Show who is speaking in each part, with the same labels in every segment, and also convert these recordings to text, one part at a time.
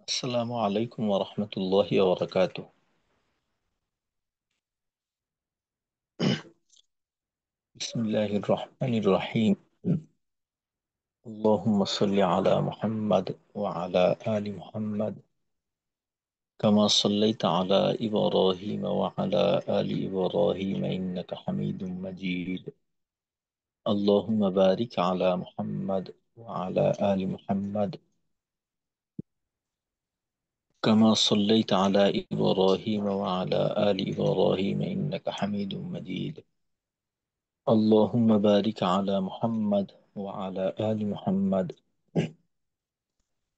Speaker 1: আসসালামু আলাইকুম ওয়া রাহমাতুল্লাহি ওয়া বারাকাতুহু। বিসমিল্লাহির রহমানির রহিম। আল্লাহুম্মা সাল্লি আলা মুহাম্মাদ ওয়া আলা আলি মুহাম্মাদ কামা সাল্লাইতা আলা ইব্রাহিম ওয়া আলা আলি ইব্রাহিম ইন্নাকা হামিদুম মাজিদ। আল্লাহুম্মা বারিক আলা মুহাম্মাদ ওয়া আলা আলি মুহাম্মাদ কামা সাল্লাইতা আলা ইব্রাহিম ওয়া আলা আলি ইব্রাহিম ইন্নাকা হামিদুম মাজিদ। اللهم بارك على محمد وعلى آل محمد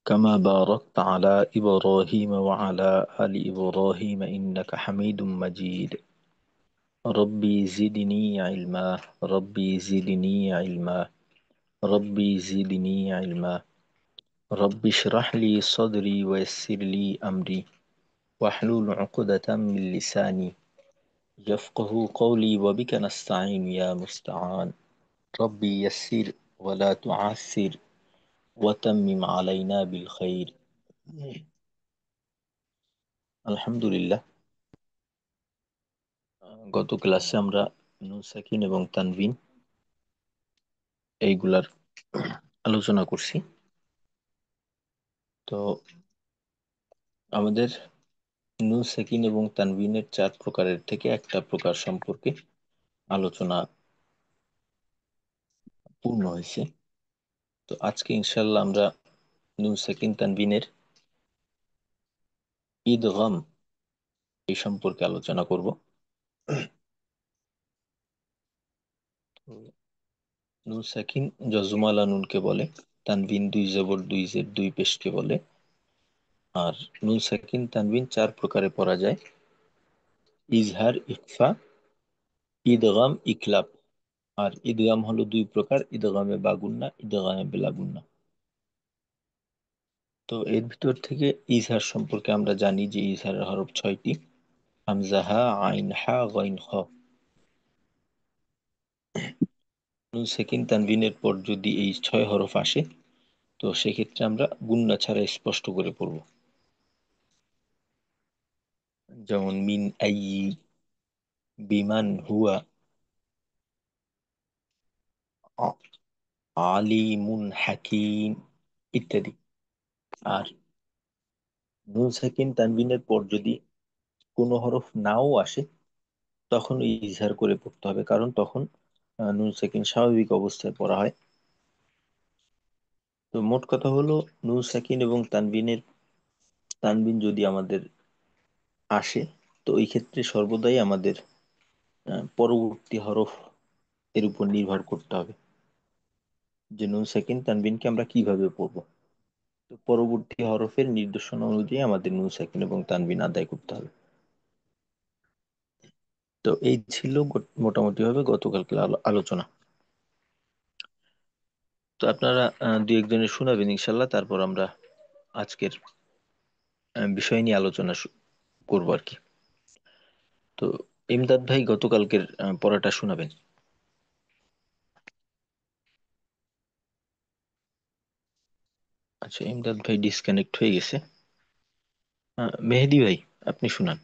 Speaker 1: كما باركت على إبراهيم وعلى آل إبراهيم إنك حميد مجيد. ربي زدني علما، ربي زدني علما، ربي زدني علما. رب اشرح لي صدري ويسر لي أمري واحلل عقدة من لساني يفقه قولي وبك نستعين يا مستعان. ربي يسر ولا تعسر ওয়াতাম্মিম আলাইনা বিল খাইর। আলহামদুলিল্লাহ। গত ক্লাসে আমরা নুন সাকিন এবং তানবিন এইগুলার আলোচনা করছি। তো আমাদের নুন সাকিন এবং তানবিনের চার প্রকারের থেকে একটা প্রকার সম্পর্কে আলোচনা পূর্ণ হয়েছে। তো আজকে ইনশাল্লাহ আমরা নুন সাকিন তানবিনের ঈদগাম এই সম্পর্কে আলোচনা করব। নুন সাকিন জজমালা নুনকে বলে, তানবিন দুই জবর দুই জের দুই পেশকে বলে। আর নুন সাকিন তানবিন চার প্রকারে পড়া যায়: ইজহার, ইখফা, ইদগাম, ইকলাব। আর ইদগাম হলো দুই প্রকার: ইদগামে বাগুন্না, ইদগামে বেলাগুন্না। তো এর ভিতর থেকে ইজহার সম্পর্কে আমরা জানি যে ইজহারের হরফ ছয়টি: হামজা, হা, আইন, হা, গইন, খ। নুন সাকিন তানবিনের পর যদি এই ছয় হরফ আসে, তো সেক্ষেত্রে আমরা গুন্না ছাড়া স্পষ্ট করে পড়ব। যেমন মিন আই, বিমান, হুয়া, আ- আলিমুন হাকিম ইত্যাদি। আর নুন সাকিন তানবিনের পর যদি কোনো হরফ নাও আসে, তখন ওই ইজহার করে পড়তে হবে, কারণ তখন নুন সাকিন স্বাভাবিক অবস্থায় পড়া হয়। তো মোট কথা হলো, নুন সাকিন এবং তানবিন যদি আমাদের আসে, তো ওই ক্ষেত্রে সর্বদাই আমাদের পরবর্তী হরফ এর উপর নির্ভর করতে হবে যে নুন সাকিন তানবিনকে আমরা কিভাবে পড়বো। তো পরবর্তী হরফের নির্দেশনা অনুযায়ী আমাদের নুন সাকিন এবং তানবিন আদায় করতে হবে। তো এই ছিল মোটামুটি ভাবে গতকালকে আলোচনা। তো আপনারা দু একজনের শোনাবেন ইনশাল্লাহ, তারপর আমরা আজকের বিষয় নিয়ে আলোচনা করবো আর কি। তো ইমদাদ ভাই গতকালকের পড়াটা শোনাবেন। আচ্ছা, ইমদাদ ভাই ডিসকানেক্ট হয়ে গেছে। মেহেদি ভাই, আপনি শুনান।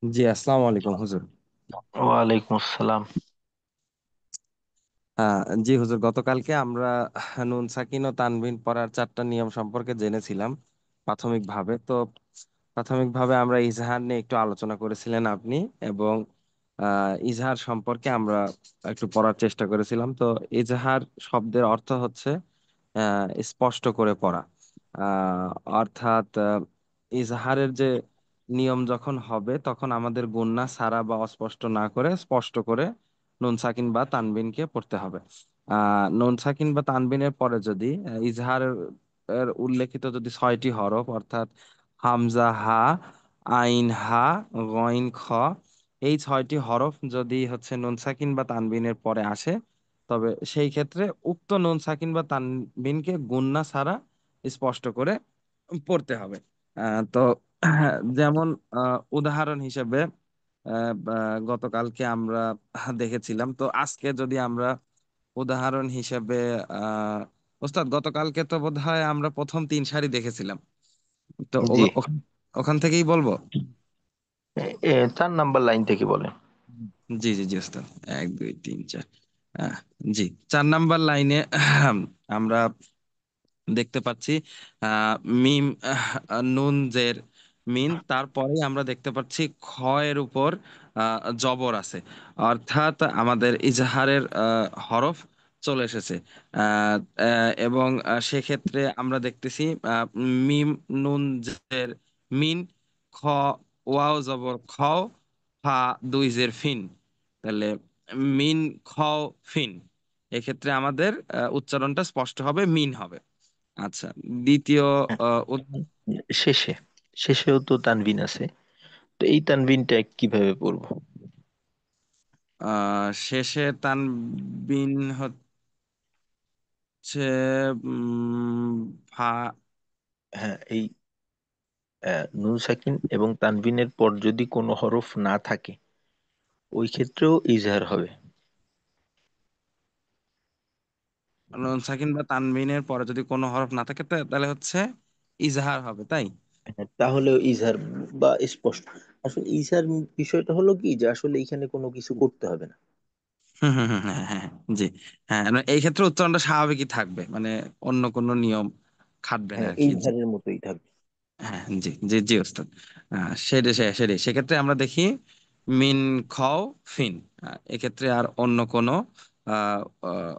Speaker 2: জি, আসসালামু আলাইকুম হুজুর।
Speaker 1: ওয়ালাইকুম আসসালাম।
Speaker 2: জি হুজুর, গতকালকে আমরা নুন সাকিন ও তানবিন পড়ার চারটা নিয়ম সম্পর্কে জেনেছিলাম প্রাথমিকভাবে। তো প্রাথমিকভাবে আমরা ইজহার নিয়ে একটু আলোচনা করেছিলেন আপনি, এবং ইজহার সম্পর্কে আমরা একটু পড়ার চেষ্টা করেছিলাম। তো ইজহার শব্দের অর্থ হচ্ছে স্পষ্ট করে পড়া। আহ, অর্থাৎ ইজহারের যে নিয়ম যখন হবে, তখন আমাদের গুণনা সারা বা অস্পষ্ট না করে স্পষ্ট করে নুন সাকিন বা তানবিনকে পড়তে হবে। নুন সাকিন বা তানবিনের পরে যদি ইজহারের উল্লেখিত যদি ছয়টি হরফ, অর্থাৎ হামজা, হা, আইন, হা, গইন, খ, এই ছয়টি হরফ যদি হচ্ছে নুন সাকিন বা তানবিনের পরে আসে, তবে সেই ক্ষেত্রে উক্ত নুন সাকিন বা তানবিনকে গুণনা ছাড়া স্পষ্ট করে পড়তে হবে। তো যেমন উদাহরণ হিসেবে গতকালকে আমরা দেখেছিলাম, তো আজকে যদি আমরা উদাহরণ হিসেবে আহ ওস্তাদ, গতকালকে তো বোধহয় আমরা প্রথম 3 সারি দেখেছিলাম, তো
Speaker 1: জি।
Speaker 2: ওখান ওখান থেকেই বলবো।
Speaker 1: 4 নাম্বার লাইন থেকে বলেন।
Speaker 2: জি জি জি ওস্তাদ, 1 2 3 4। আহ, জি, 4 নাম্বার লাইনে আমরা দেখতে পাচ্ছি আহ মিম, নুন জের মিন, তারপরেই আমরা দেখতে পাচ্ছি খ এর উপর জবর আছে, অর্থাৎ আমাদের ইজাহারের হরফ চলে এসেছে। এবং সেক্ষেত্রে আমরা দেখতেছি মিম নুন জের মিন, খ, ওয়াও জবর খ, ফা দুই জের ফিন। তাহলে মিন খ ফিন, এক্ষেত্রে আমাদের উচ্চারণটা স্পষ্ট হবে, মিন হবে। আচ্ছা, দ্বিতীয়
Speaker 1: হ্যাঁ,
Speaker 2: আহ, উদ-
Speaker 1: এখন শেষে শেষেও তো তানবিন আছে, তো এই তানবিনটা কিভাবে পড়বো?
Speaker 2: শেষে তানবিন হচ্ছে ফা।
Speaker 1: হ্যাঁ, এই নুন সাকিন এবং তানবিনের পর যদি কোনো হরফ না থাকে, ওই ক্ষেত্রেও ইজহার হবে।
Speaker 2: নুন সাকিন বা তানবিনের পরে যদি কোনো হরফ না থাকে, তাহলে হচ্ছে ইজহার হবে, তাই?
Speaker 1: হ্যাঁ, তাহলেও ইজহার বা স্পষ্ট। আসলে ইজহার বিষয়টা হলো কি, যে আসলে এখানে কোনো কিছু করতে হবে না।
Speaker 2: হুম হুম হুম, হ্যাঁ হ্যাঁ হ্যাঁ, জি। হ্যাঁ, মানে এই ক্ষেত্রে উচ্চারণটা স্বাভাবিকই থাকবে, মানে অন্য কোনো নিয়ম খাটবে না
Speaker 1: হ্যাঁ,
Speaker 2: আর কি। জি।
Speaker 1: ইজহারের মতোই থাকবে।
Speaker 2: হ্যাঁ জি জি জি ওস্তাদ। সেটাই সেক্ষেত্রে আমরা দেখি মিন খাও ফিন, এক্ষেত্রে আর অন্য কোনো আহ, আহ,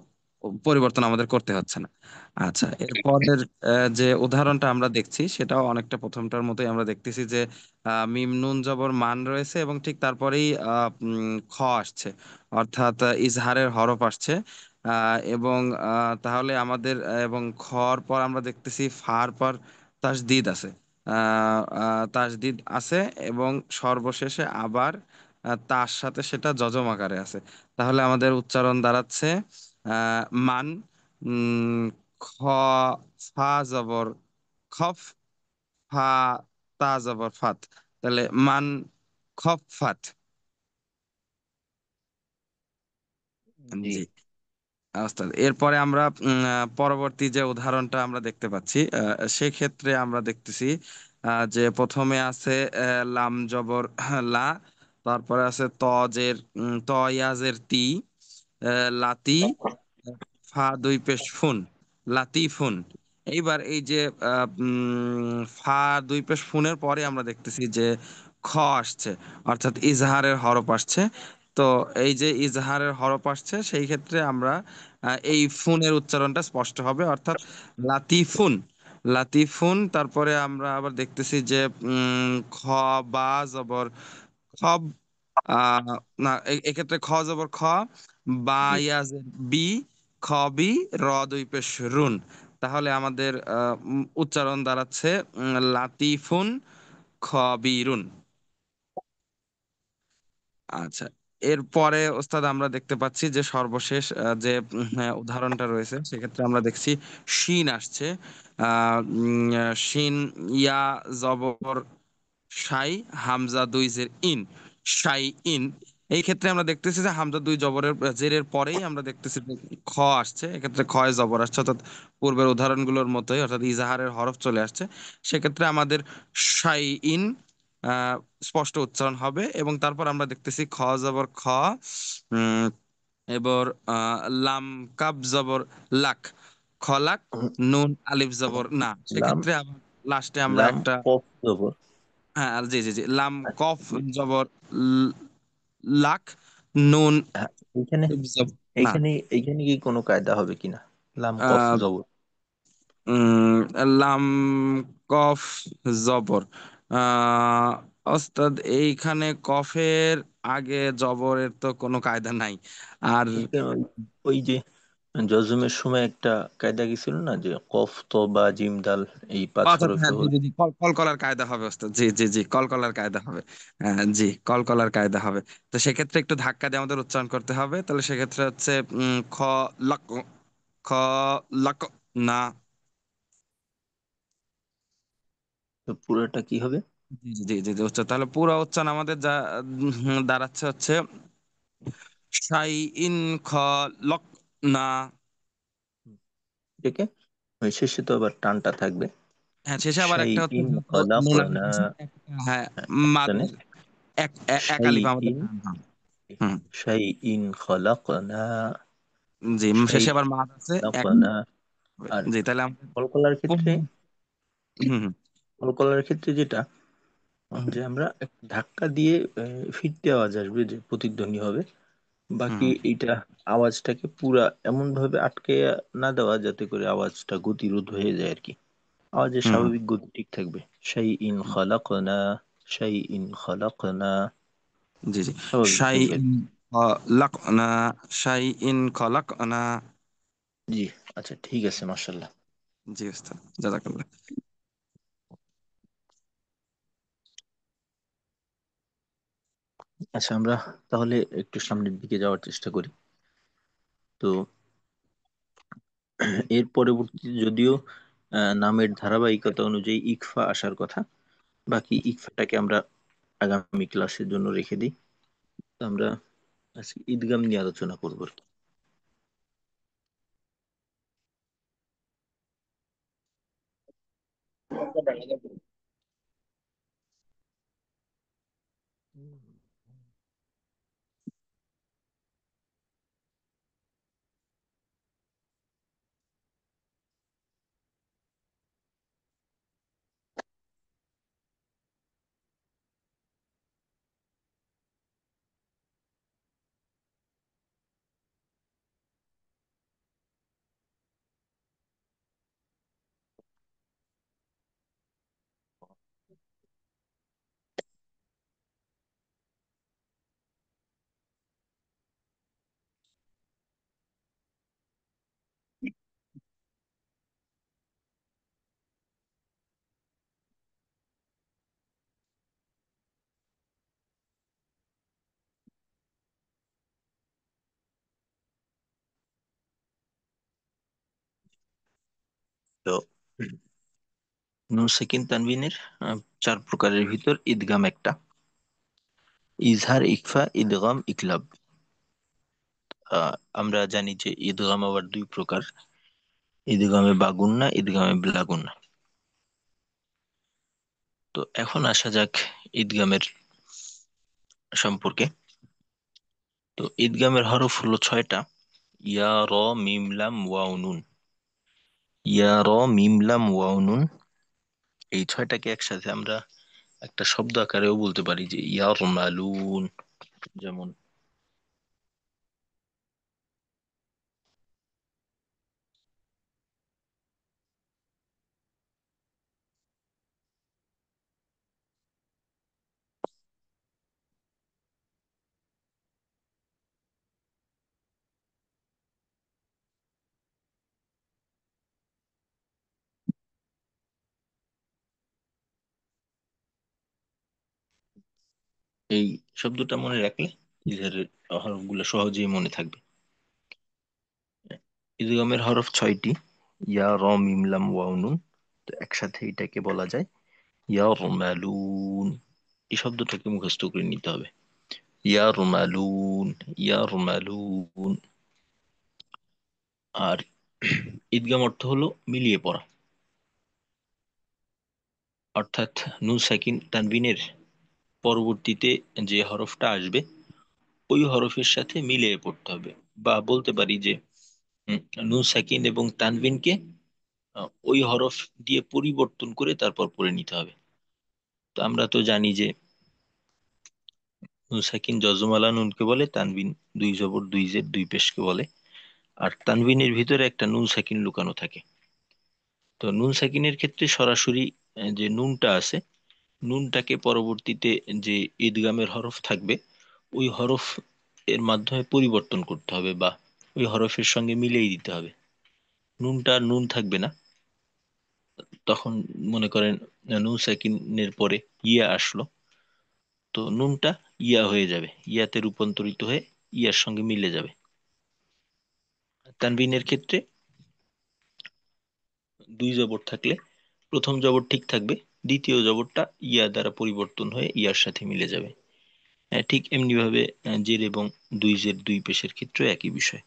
Speaker 2: পরিবর্তন আমাদের করতে হচ্ছে না। আচ্ছা, এরপরের যে উদাহরণটা আমরা দেখছি সেটাও অনেকটা প্রথমটার মতোই। আমরা দেখতেছি যে মিম নুন জবর মান রয়েছে এবং ঠিক তারপরেই খ আসছে, অর্থাৎ ইজহারের হরফ আসছে। এবং তাহলে আমাদের এবং খর পর আমরা দেখতেছি ফার পর তাসদিদ আছে, তাসদিদ আছে, এবং সর্বশেষে আবার তার সাথে সেটা যজম আকারে আছে। তাহলে আমাদের উচ্চারণ দাঁড়াচ্ছে মান, উম, খ, ফা জবর খফ, ফা, তা জবর ফাত। তাহলে মান খফ ফাত।
Speaker 1: জি।
Speaker 2: জি ওস্তাদ, এরপরে আমরা পরবর্তী যে উদাহরণটা আমরা দেখতে পাচ্ছি, সেক্ষেত্রে আমরা দেখতেছি যে প্রথমে আছে লাম জবর লা, তারপরে আছে তজের তয়াজের তি, লাতি, ফা দুই পেশ ফুন, লাতিফুন। এইবার এই যে ফা দুই পেশ ফুনের পরে আমরা দেখতেছি যে খ আসছে, অর্থাৎ ইজহারের হরফ আসছে। তো এই যে ইজহারের হরফ আসছে, সেই ক্ষেত্রে আমরা এই ফুনের উচ্চারণটা স্পষ্ট হবে, অর্থাৎ লাতিফুন, লাতিফুন। তারপরে আমরা আবার দেখতেছি যে খ, বা জবর খব, আহ না, এক্ষেত্রে খ জবর খ, বা
Speaker 1: জি।
Speaker 2: ইয়াজের বি, খ বি, র দুই পেশ রুন। তাহলে আমাদের উচ্চারণ দাঁড়াচ্ছে লাতিফুন খ বিরুন। আচ্ছা, এরপরে ওস্তাদ আমরা দেখতে পাচ্ছি যে সর্বশেষ যে উদাহরণটা রয়েছে, সেক্ষেত্রে আমরা দেখছি শিন আসছে। শিন, ইয়া জবর শাই, হামজা দুই জের ইন, শাই ইন। এই ক্ষেত্রে আমরা দেখতেছি যে হামজা দুই জবরের জেরের পরেই আমরা দেখতেছি যে খ আসছে, এক্ষেত্রে খয় জবর আসছে, অর্থাৎ পূর্বের উদাহরণগুলোর মতোই, অর্থাৎ ইজাহারের হরফ চলে আসছে। সেক্ষেত্রে আমাদের শাই ইন আহ, স্পষ্ট উচ্চারণ হবে। এবং তারপর আমরা দেখতেছি খ জবর খ, উম, এবার লাম কাব জবর লাক, খলাক,
Speaker 1: হুম,
Speaker 2: নুন আলিফ জবর না।
Speaker 1: লাম
Speaker 2: সেক্ষেত্রে আবার লাস্টে আমরা
Speaker 1: লাম
Speaker 2: একটা
Speaker 1: কফ জবর।
Speaker 2: হ্যাঁ জি জি জি, লাম
Speaker 1: আচ্ছা,
Speaker 2: কফ জবর ল- লাক, নুন
Speaker 1: হ্যাঁ, এইখানে
Speaker 2: আলিফ না।
Speaker 1: এইখানে এইখানে কি কোনো কায়দা হবে কিনা? লাম কফ
Speaker 2: আহ,
Speaker 1: জবর।
Speaker 2: উম, লাম কফ জবর, আহ ওস্তাদ এইখানে কফের আগে জবরের তো কোনো কায়দা নাই। আর
Speaker 1: ওই ওই যে জজমের সময় একটা কায়দা গেছিল না, যে কফ তো বা জিম দাল এই পাঁচ
Speaker 2: আচ্ছা আচ্ছা,
Speaker 1: হরফে
Speaker 2: হ্যাঁ জি
Speaker 1: হল।
Speaker 2: জি জি, কলকলার কায়দা হবে ওস্তাদ, জি জি জি, কলকলার কায়দা হবে। জি, কলকলার কায়দা হবে। তো সেক্ষেত্রে একটু ধাক্কা দিয়ে আমাদের উচ্চারণ করতে হবে। তাহলে সেক্ষেত্রে হচ্ছে খ লক, খ লক না।
Speaker 1: তো পুরোটা কি হবে?
Speaker 2: জি জি জি জি, তাহলে পুরো উচ্চারণ আমাদের যা দাঁড়াচ্ছে হচ্ছে শাই ইন খ লক, না।
Speaker 1: এটাকে ওই শেষে তো আবার টানটা থাকবে।
Speaker 2: হ্যাঁ, শেষে আবার
Speaker 1: শাই
Speaker 2: একটা হচ্ছে
Speaker 1: ইন
Speaker 2: নুন আলিফ
Speaker 1: খলাকনা,
Speaker 2: আছে, হ্যাঁ,
Speaker 1: জানে
Speaker 2: মাদের এক
Speaker 1: শাই
Speaker 2: আলিফ আমাদের
Speaker 1: ইন,
Speaker 2: টান হবে। হুম।
Speaker 1: শাই ইন খলাকনা,
Speaker 2: জি,
Speaker 1: শাই
Speaker 2: শেষে আবার মাদ আছে এক
Speaker 1: খলাকনা।
Speaker 2: হবে।
Speaker 1: আর
Speaker 2: জি, তাহলে আমাদের
Speaker 1: কলকলার ক্ষেত্রে,
Speaker 2: হুম হুম
Speaker 1: কলকলার ক্ষেত্রে যেটা, যে আমরা একটা ধাক্কা দিয়ে ফিরতে আওয়াজ আসবে, যে প্রতিধ্বনি হবে।
Speaker 2: হুম
Speaker 1: বাকি এইটা আওয়াজটাকে পুরা এমন ভাবে আটকে না দেওয়া যাতে করে আওয়াজটা গতিরোধ হয়ে যায় আর কি, আওয়াজের
Speaker 2: হুম হুম।
Speaker 1: স্বাভাবিক গতি ঠিক থাকবে। শাই ইন খালাকনা, শাই ইন খালাকনা,
Speaker 2: জি জি।
Speaker 1: স্বাভাবিক
Speaker 2: শাই
Speaker 1: থাকবে।
Speaker 2: In খলাকনা, shy in খলাকনা।
Speaker 1: জি, আচ্ছা ঠিক আছে, মাশাল্লাহ।
Speaker 2: জি ওস্তাদ, জাযাকাল্লাহ।
Speaker 1: আচ্ছা, আমরা তাহলে একটু সামনের দিকে যাওয়ার চেষ্টা করি। তো এর পরবর্তীতে যদিও নামের ধারাবাহিকতা অনুযায়ী ইকফা আসার কথা, বাকি ইকফাটাকে আমরা আগামী ক্লাসের জন্য রেখে দিই। তো আমরা আজকে ঈদগাম নিয়ে আলোচনা করবো আর কি। তো নুন সেকিন তানবিনের চার প্রকারের ভিতর ঈদগাম একটা, ইজহার, ইকফা, ঈদগাম, ইকলাব। আমরা জানি যে ঈদগাম আবার দুই প্রকার, ঈদগামে বাগুন্না, ঈদগামে বিলাগুন্না। তো এখন আসা যাক ঈদগামের সম্পর্কে। তো ঈদগামের হরফ হলো ছয়টা: ইয়া, র, মিম, লাম, ওয়াও, নুন। ইয়া, র, মিম, লাম, ওয়াও, নুন। এই ছয়টাকে একসাথে আমরা একটা শব্দ আকারেও বলতে পারি, যে ইয়ার মালুন। যেমন এই শব্দটা মনে রাখলে ইজহারের হরফগুলো সহজেই মনে থাকবে। ইদগামের হরফ ছয়টি: ইয়া, র, মিম, লাম, ওয়াও, নুন। তো একসাথে এটাকে বলা যায় ইয়ার মালুন। এই শব্দটাকে মুখস্থ করে নিতে হবে: ইয়ার মালুন, ইয়ার মালুন। আর ঈদগাম অর্থ হলো মিলিয়ে পড়া, অর্থাৎ নুন সাকিন তানবিনের পরবর্তীতে যে হরফটা আসবে ওই হরফের সাথে মিলিয়ে পড়তে হবে। বা বলতে পারি যে উম, নুন সাকিন এবং তানবিনকে ওই হরফ দিয়ে পরিবর্তন করে তারপর পড়ে নিতে হবে। তো আমরা তো জানি যে নুন সাকিন যজমালা নুনকে বলে, তানবিন দুই জবর দুই জের দুই পেশকে বলে। আর তানবিনের ভিতরে একটা নুন সাকিন লুকানো থাকে। তো নুন সাকিনের ক্ষেত্রে সরাসরি যে নুনটা আছে, নুনটাকে পরবর্তীতে যে ঈদগামের হরফ থাকবে ওই হরফ এর মাধ্যমে পরিবর্তন করতে হবে, বা ওই হরফের সঙ্গে মিলিয়ে দিতে হবে। নুনটা আর নুন থাকবে না তখন। মনে করেন নুন সাকিনের পরে ইয়া আসলো, তো নুনটা ইয়া হয়ে যাবে, ইয়াতে রূপান্তরিত হয়ে ইয়ার সঙ্গে মিলে যাবে। তানবিনের ক্ষেত্রে দুই জবর থাকলে প্রথম জবর ঠিক থাকবে, দ্বিতীয় জবরটা ইয়া দ্বারা পরিবর্তন হয়ে ইয়ার সাথে মিলে যাবে। ঠিক এমনি ভাবে জের এবং দুই জের দুই পেশের ক্ষেত্রে একই বিষয়।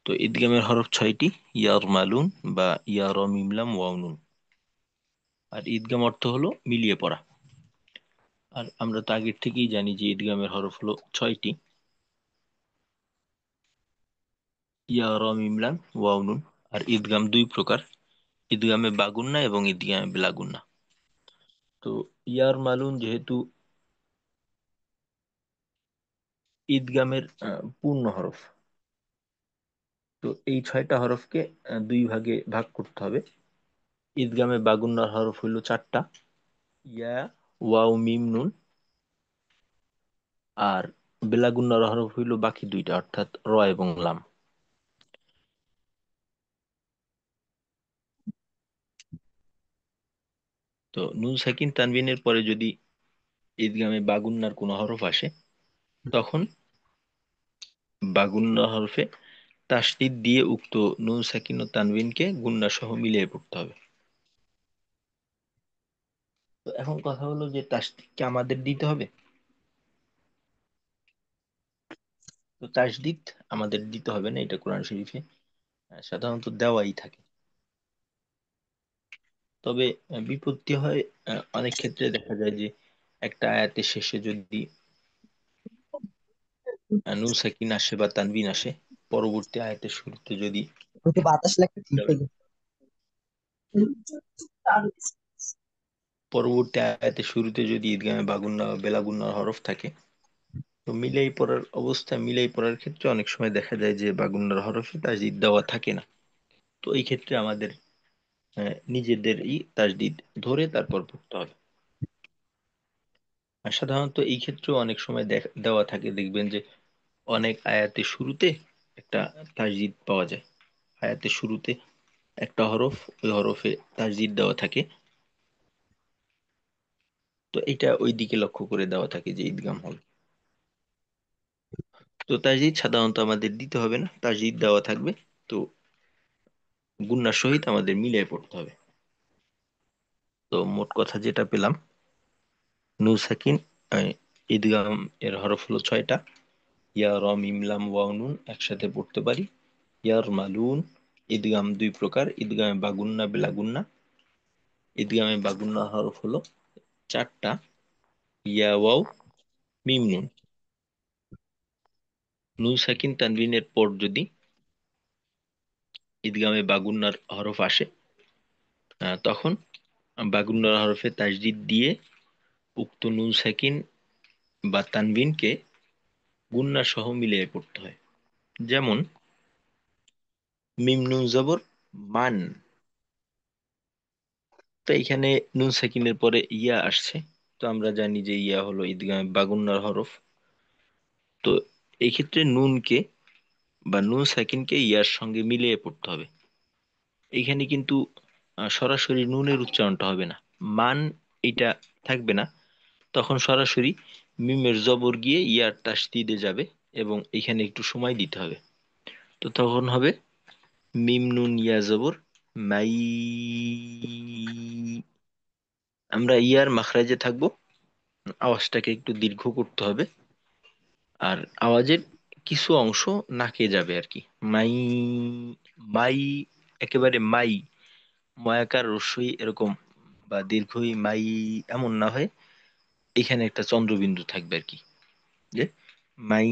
Speaker 1: তো ঈদগামের হরফ ছয়টি: ইয়ার মালুন বা ইয়ার মিমলাম ওয়াও নুন। আর ঈদগাম অর্থ হলো মিলিয়ে পড়া। আর আমরা তো আগের থেকেই জানি যে ঈদগামের হরফ হলো ছয়টি: ইয়া র মিম লাম ওয়াও নুন। আর ঈদগাম দুই প্রকার: ঈদগামে বাগুন্না এবং ঈদগামে বেলাগুন্না। তো ইয়ার মালুন যেহেতু ঈদগামের পূর্ণ হরফ, তো এই ছয়টা হরফকে দুই ভাগে ভাগ করতে হবে। ঈদগামে বাগুন্নার হরফ হইল চারটা: ইয়া, ওয়াও, মিম, নুন। আর বেলাগুন্নার হরফ হইল বাকি দুইটা, অর্থাৎ র এবং লাম। তো নুন সাকিন তানবিনের পরে যদি ঈদগামে বাগুন্নার কোনো হরফ আসে, তখন বাগুন্না হরফে তাসদিদ দিয়ে উক্ত নুন সাকিন ও তানবিনকে গুন্না সহ মিলিয়ে পড়তে হবে। তো এখন কথা হলো যে তাসদিদ কি আমাদের দিতে হবে? তো তাসদিদ আমাদের দিতে হবে না, এটা কোরআন শরীফে সাধারণত দেওয়াই থাকে। তবে বিপত্তি হয়, অনেক ক্ষেত্রে দেখা যায় যে একটা আয়াতের শেষে যদি নুন সাকিন আসে বা তানবিন আসে, পরবর্তী আয়াতের শুরুতে যদি
Speaker 3: ওকে বাতাস লাগতে ঠিক হয়ে গেছে।
Speaker 1: পরবর্তী আয়াতের শুরুতে যদি ঈদগামে বাগুন্না বা বেলাগুন্নার হরফ থাকে, তো মিলাই পড়ার অবস্থায় মিলাই পড়ার ক্ষেত্রে অনেক সময় দেখা যায় যে বাগুন্নার হরফে তাজদিদ দেওয়া থাকে না। তো এই ক্ষেত্রে আমাদের নিজেদেরই তাজদিদ ধরে তারপর পড়তে হবে। আর সাধারণত এই ক্ষেত্রেও অনেক সময় দেওয়া থাকে, দেখবেন যে অনেক আয়াতের শুরুতে একটা তাজদিদ পাওয়া যায়। আয়াতের শুরুতে একটা হরফ, ওই হরফে তাজদিদ দেওয়া থাকে। তো এটা ওই দিকে লক্ষ্য করে দেওয়া থাকে যে ঈদগাম হবে। তো তাজদিদ সাধারণত আমাদের দিতে হবে না, তাজদিদ দেওয়া থাকবে। তো গুন্নার সহিত আমাদের মিলিয়ে পড়তে হবে। তো মোট কথা যেটা পেলাম, নুন সাকিন আহ, ঈদগাম এর হরফ হলো ছয়টা: ইয়া, র, মিম, লাম, ওয়াও, নুন একসাথে পড়তে পারি। ইয়ার মালুন। ঈদগাম দুই প্রকার: ঈদগামে বাগুন্না, বেলাগুন্না। ঈদগামে বাগুন্না হরফ হলো চারটা: ইয়া, ওয়াও, মিম, নুন। নুন সাকিন তানবিনের পর যদি ঈদগামে বাগুন্নার হরফ আসে, তখন বাগুন্নার হরফে তাজদিদ দিয়ে উক্ত নুন সাকিন বা তানবিনকে গুন্না সহ মিলিয়ে পড়তে হয়। যেমন মিম নুন জবর মান। তো এখানে নুন সাকিনের পরে ইয়া আসছে। তো আমরা জানি যে ইয়া হলো ঈদগামে বাগুন্নার হরফ। তো এই ক্ষেত্রে নুনকে বা নুন সাকিনকে ইয়ার সঙ্গে মিলিয়ে পড়তে হবে। এইখানে কিন্তু সরাসরি নুনের উচ্চারণটা হবে না, মান এটা থাকবে না। তখন সরাসরি মিমের জবর গিয়ে ইয়ার তাসদিদে যাবে, এবং এখানে একটু সময় দিতে হবে। তো তখন হবে মিম নুন ইয়া জবর মাই। আমরা ইয়ার মাখরাজে থাকবো, আওয়াজটাকে একটু দীর্ঘ করতে হবে। আর আওয়াজের কিছু অংশ নাকে যাবে আর কি। মাই, মাই, একেবারে মাই, ময়াকার রস্যই এরকম বা দীর্ঘই মাই এমন না হয়, এখানে একটা চন্দ্রবিন্দু থাকবে আর কি, যে মাই,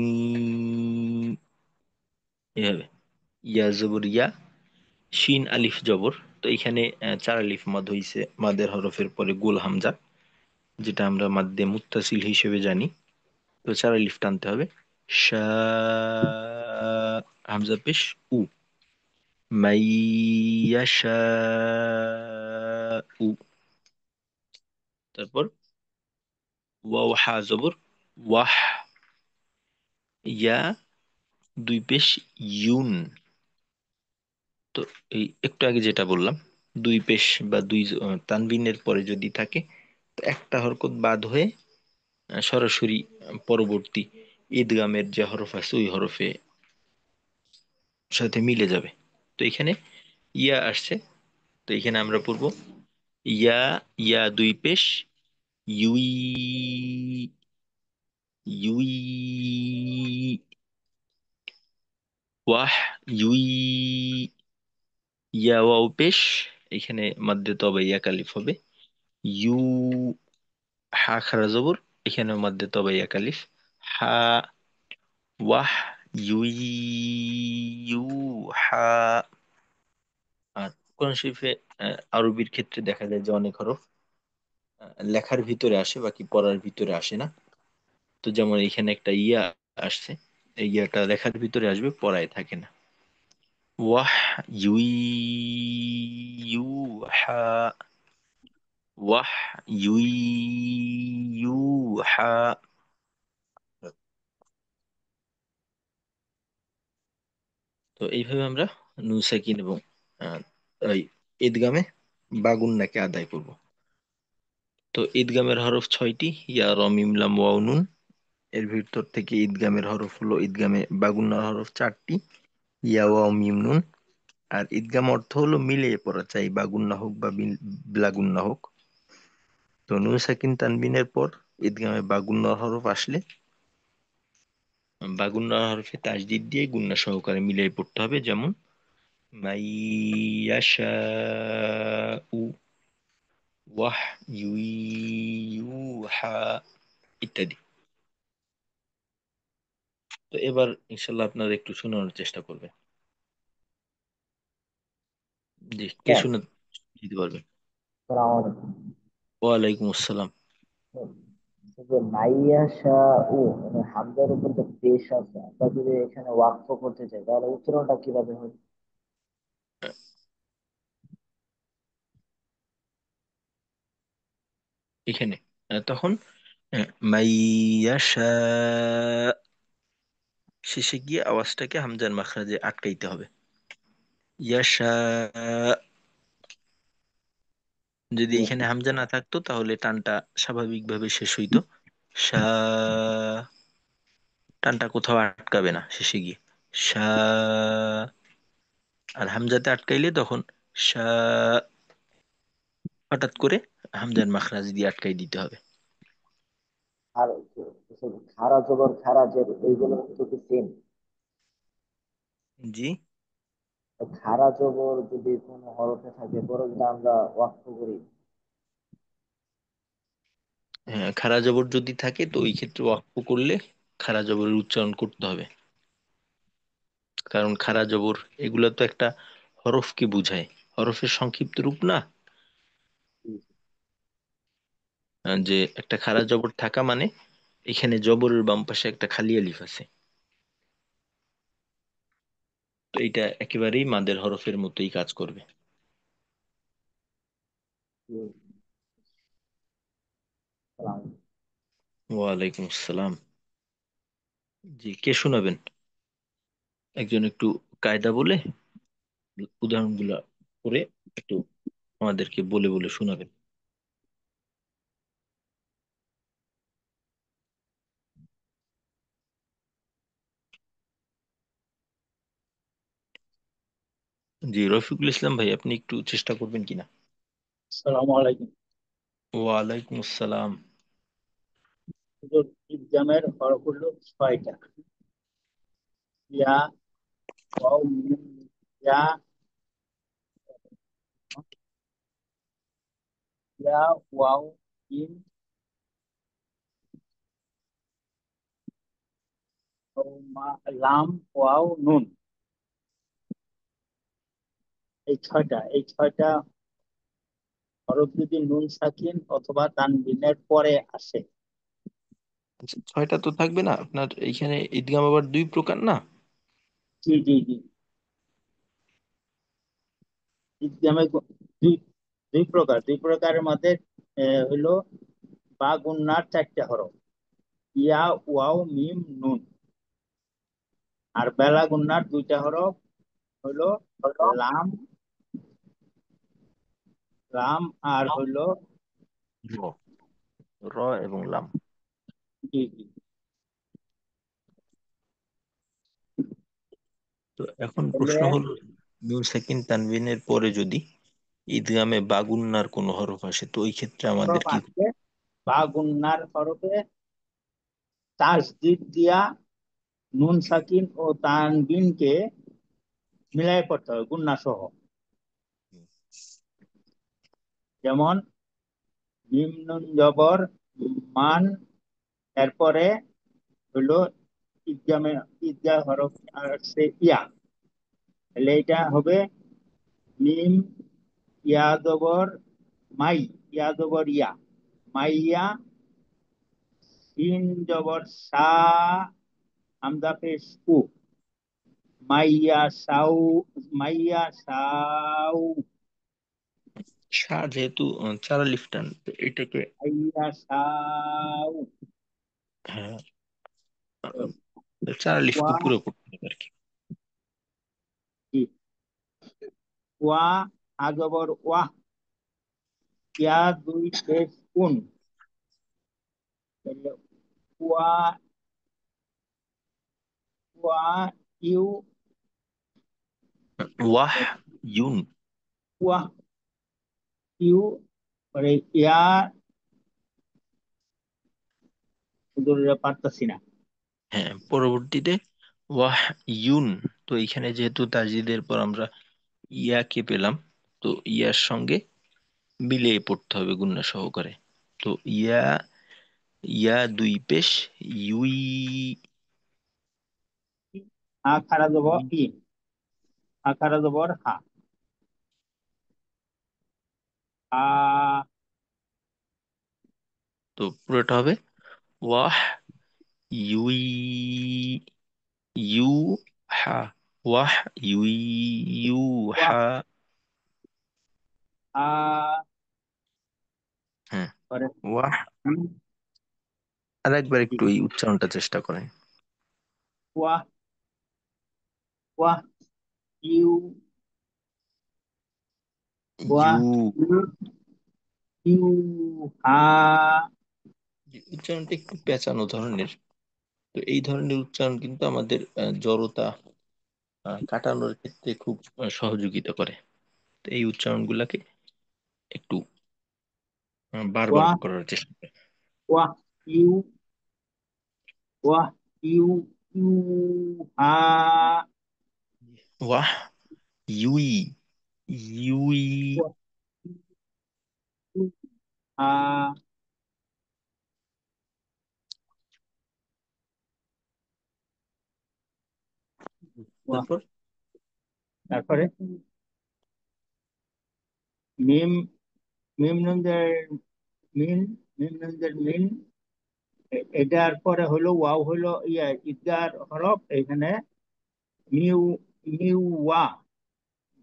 Speaker 1: এভাবে। ইয়া জবর ইয়া, শিন আলিফ জবর। তো এখানে চার আলিফ মাদ হইছে, মাদের হরফের পরে গোল হামজা, যেটা আমরা মাদ্দে মুত্তাসিল হিসেবে জানি। তো চার আলিফ টানতে হবে। শা, হামজা পেশ উ, মাইয়াশা উ। তারপর ওয়াও হা জবর ওয়াহ, ইয়া দুই পেশ ইউন। তো এই একটু আগে যেটা বললাম, দুই পেশ বা দুই তানবিনের পরে যদি থাকে, তো একটা হরকত বাদ হয়ে সরাসরি পরবর্তী ঈদগামের যে হরফ আছে ওই হরফে সাথে মিলে যাবে। তো এখানে ইয়া আসছে, তো এখানে আমরা পড়বো ইয়া, ইয়া দুই পেশ ইউই, ইউই। ওয়াহ ইউই, ইয়া ওয়াও পেশ, এখানে মাদ্দে তবে ইয়া কালিফ হবে। ইউ, হা খারা জবর, এখানে মাদ্দে তবে ইয়া কালিফ। হা, ওয়াহ ইউই, ইউ, হা। আর কোরআন শরীফে আরবির ক্ষেত্রে দেখা যায় যে অনেক হরফ লেখার ভিতরে আসে, বাকি পড়ার ভিতরে আসে না। তো যেমন এখানে একটা ইয়া আসছে, এই ইয়াটা লেখার ভিতরে আসবে, পড়ায় থাকে না। ওয়াহ ইউই, ইউ, হা, ওয়াহ ইউই, ইউ, হা। তো এইভাবে আমরা নুন সাকিন এবং আহ, ওই ঈদগামে বা গুন্নাকে আদায় করব। তো ঈদগামের হরফ 6টি, ইয়া র মিম লাম ওয়াও নুন। এর ভিতর থেকে ঈদগামের হরফ হলো, ঈদগামে বাগুন্নার হরফ 4টি, ইয়া ওয়াও মিম নুন। আর ঈদগাম অর্থ হলো মিলিয়ে পড়া, চাই বাগুন্না হোক বা ব্লাগুন্না হোক। তো নুন সাকিন তানবিনের পর ঈদগামে বাগুন্নার হরফ আসলে বাগুন্নার হরফে তাজদিদ দিয়ে গুন্না সহকারে মিলিয়ে পড়তে হবে। যেমন মাইয়াশাউ, ওয়াহ ইউহা, ইত্যাদি। তো এবার ইনশাল্লাহ আপনারা একটু শোনানোর চেষ্টা করবেন। জি, কে
Speaker 3: স্যার,
Speaker 1: শুনে দিতে পারবেন?
Speaker 3: আসসালামু আলাইকুম।
Speaker 1: ওয়ালাইকুম আসসালাম।
Speaker 3: যে মাইয়া শাহ মানে হামজার উপর যে পেশ আছে, আমরা যদি এখানে ওয়াকফ করতে চাই তাহলে উচ্চারণটা কিভাবে হয়?
Speaker 1: এখানে তখন মাইয়াশা, শেষে গিয়ে আওয়াজটাকে হামজার মাখরাজে আটকাইতে হবে। ইয়াশা, যদি
Speaker 3: জি,
Speaker 1: এখানে হামজা না থাকতো তাহলে টানটা স্বাভাবিকভাবে শেষ হইতো। সা, টানটা কোথাও আটকাবে না শেষে গিয়ে। সা, আর হামজাতে আটকাইলে তখন সা, হঠাৎ করে হামজার মাখরাজ দিয়ে আটকাই দিতে হবে।
Speaker 3: আর খারা জবর খারা জের এইগুলো তো কি সেম?
Speaker 1: জি,
Speaker 3: খারা জবর যদি কোনো হরফে থাকে, পরে যদি আমরা ওয়াকফ করি,
Speaker 1: হ্যাঁ, খারা জবর যদি থাকে তো ওই ক্ষেত্রে ওয়াকফ করলে খারা জবরের উচ্চারণ করতে হবে। কারণ খারা জবর এগুলো তো একটা হরফকে বুঝায়, হরফের সংক্ষিপ্ত রূপ না। যে একটা খারা জবর থাকা মানে এখানে জবরের বাম পাশে একটা খালি আলিফ আছে। তো এটা একেবারেই মাদের হরফের মতোই কাজ করবে।
Speaker 3: সালাম।
Speaker 1: ওয়ালাইকুম আসসালাম। জি, কে শোনাবেন? একজন একটু কায়দা বলে উদাহরণগুলা করে একটু আমাদেরকে বলে বলে শোনাবেন। জি, রফিকুল ইসলাম ভাই, আপনি একটু চেষ্টা করবেন কিনা?
Speaker 4: আসসালামু আলাইকুম।
Speaker 1: ওয়ালাইকুম আসসালাম।
Speaker 4: হুজুর, ইসলামের হরফ হলো 6টা। ইয়া, ওয়াও, মিম, ইয়া, ইয়া, ওয়াও, মিম, ও লাম, ওয়াও, নুন। এই ছয়টা হরফ যদি নুন সাকিন অথবা তানবিনের পরে আসে।
Speaker 1: আচ্ছা, 6টা তো থাকবে না আপনার এইখানে, ঈদগাম আবার 2 প্রকার না?
Speaker 4: জি জি জি, ইসলামে দুই দুই প্রকারের মধ্যে হইলো বা গুন্নার 4টে হরফ, ইয়া, ওয়াও, মিম, নুন। আর বেলা গুন্নার 2টা হরফ হইলো লাম, রাম, আর হইলো
Speaker 1: র, র এবং লাম।
Speaker 4: জি জি।
Speaker 1: তো এখন
Speaker 4: তাহলে
Speaker 1: প্রশ্ন হলো, নুন সাকিন তানবিনের পরে যদি ঈদগামে বাগুন্নার কোনো হরফ আসে তো ওই ক্ষেত্রে আমাদের
Speaker 4: হরফ
Speaker 1: কি?
Speaker 4: আসবে, বা গুন্নার হরফে তাসদিদ দিয়া নুন সাকিন ও তানবিনকে মিলাই পড়তে হবে গুণনা সহ। যেমন মিম নুন জবর মান, এরপরে হলো ইদগামে, ইদগা হরফ আসছে ইয়া, তাহলে এটা হবে মিম ইয়া জবর মাই, ইয়া জবর ইয়া, মাইয়া, সিন জবর সা, হামজা পেশ উ, মাইয়া সাউ, মাইয়া সাউ,
Speaker 1: যেহেতু চার আলিফ টান, তো এটাকে
Speaker 4: মাইয়া সাউ,
Speaker 1: হ্যাঁ, চার আলিফ তো
Speaker 4: ওয়া,
Speaker 1: পুরো পড়তে হবে আর কি।
Speaker 4: জি, ওয়া, আ জবর ওয়া, ইয়া দুই পেশ উন, তাহলে ওয়া, ওয়া ইউ,
Speaker 1: ওয়াহ ইউন।
Speaker 4: ওয়া ইউ, পরে ইয়া, হুজুরেরা পারতাছি না।
Speaker 1: হ্যাঁ, পরবর্তীতে ওয়াহ ইউন। তো এখানে যেহেতু তাজদিদের পর আমরা ইয়াকে পেলাম, তো ইয়ার সঙ্গে মিলিয়ে পড়তে হবে গুণনা সহকারে। তো ইয়া, ইয়া দুই পেশ, ইউই,
Speaker 4: হা খারা জবর
Speaker 1: ইউই।
Speaker 4: ই, হা খারা জবর হা, হা,
Speaker 1: তো পুরোটা হবে ওয়াহ ইউই, ইউ হা, ওয়াহ ইউই, ইউ
Speaker 4: ওয়া,
Speaker 1: হা।
Speaker 4: হা,
Speaker 1: হ্যাঁ,
Speaker 4: পরে
Speaker 1: ওয়াহ।
Speaker 4: হুম,
Speaker 1: আর একবার
Speaker 4: জি,
Speaker 1: একটু এই উচ্চারণটা চেষ্টা করেন।
Speaker 4: ওয়া, ওয়া ইউ, ওয়া
Speaker 1: ইউ।
Speaker 4: ইউ, ইউ হা,
Speaker 1: উচ্চারণটা একটু পেঁচানো ধরনের। তো এই ধরনের উচ্চারণ কিন্তু আমাদের জড়তা কাটানোর ক্ষেত্রে খুব সহযোগিতা করে। তো এই উচ্চারণগুলোকে একটু বারবার
Speaker 4: ওয়া,
Speaker 1: করার চেষ্টা করেন।
Speaker 4: ওয়া ইউ, ওয়া ইউ, ইউ হা,
Speaker 1: ওয়াহ ইউই, ইউই।
Speaker 4: ওয়া ইউ হা, ওয়া,
Speaker 1: তারপর
Speaker 4: তারপরে মিম, মিম নন্দের মিন, মিম নন্দের মিন, এটার পরে হলো ওয়াও, হলো ইয়া ইদগার হরফ এখানে, মিউ, মিউ ওয়া,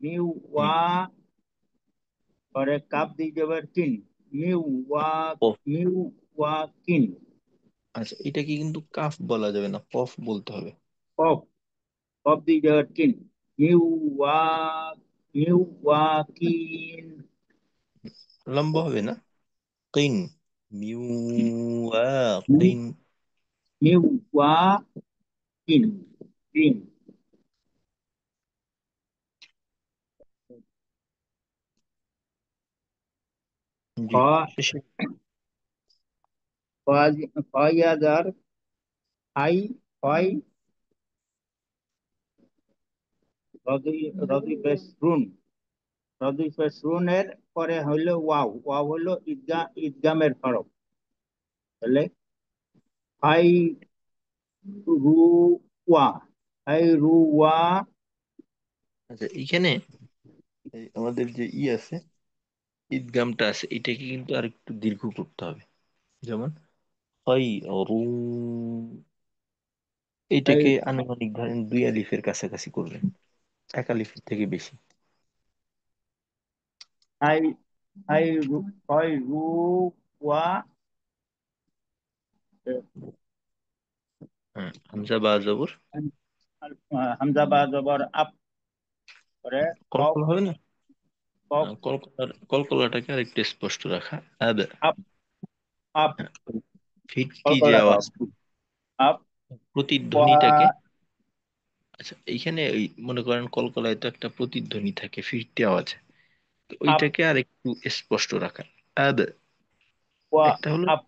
Speaker 4: মিউ
Speaker 1: হুম,
Speaker 4: ওয়া, পরে কাপ দিয়ে যাবার কিন, মিউ ওয়া,
Speaker 1: ও
Speaker 4: মিউ ওয়া কিন,
Speaker 1: আচ্ছা, এটাকে কিন্তু কাফ বলা যাবে না, কফ বলতে হবে।
Speaker 4: কফ, কফ দিয়ে যাবার কিন, মিউ ওয়া, মিউ ওয়া কিন,
Speaker 1: লম্বা হবে না, কিন, মিউ
Speaker 4: মিউ,
Speaker 1: কিন।
Speaker 4: মিউ ওয়া কিন, কিন, খ,
Speaker 1: জি, শেষে
Speaker 4: খয়াদার আই, হয় রদি, রদি পেশ রুন, রদি পেশ রুনের পরে হইলো ওয়াও, ওয়াও হলো ঈদগা, ঈদগামের হরফ, তাহলে হাই রু ওয়া, হাই রু ওয়া,
Speaker 1: আচ্ছা, এইখানে এই আমাদের যে আছে, ঈদগামটা আছে, এটাকে কিন্তু আর একটু দীর্ঘ করতে হবে। যেমন হয় রু,
Speaker 4: হাই,
Speaker 1: এইটাকে আনুমানিক ধরেন দুই আলিফের কাছাকাছি করবেন, এক আলিফের থেকে বেশি।
Speaker 4: হাই, হাই রু, হয় রু ওয়া,
Speaker 1: হ্যাঁ, হামজা বা জবর
Speaker 4: হামজা বা জবর আপ, করে কফ,
Speaker 1: কলকলা হবে না।
Speaker 4: কফ,
Speaker 1: কলকলাটাকে আর একটু স্পষ্ট রাখা। আব,
Speaker 4: আপ, আপ,
Speaker 1: হ্যাঁ, ফিটকি যে
Speaker 4: কলকলা
Speaker 1: আওয়াজ,
Speaker 4: কফ, আপ, ওয়া,
Speaker 1: প্রতিধ্বনিটাকে। আচ্ছা, এইখানে ওই মনে করেন কলকলায় তো একটা প্রতিধ্বনি থাকে, ফিরতি আওয়াজ, তো
Speaker 4: আপ,
Speaker 1: ওইটাকে আর একটু স্পষ্ট রাখা। আব,
Speaker 4: ওয়া,
Speaker 1: একটা হলো,
Speaker 4: আপ,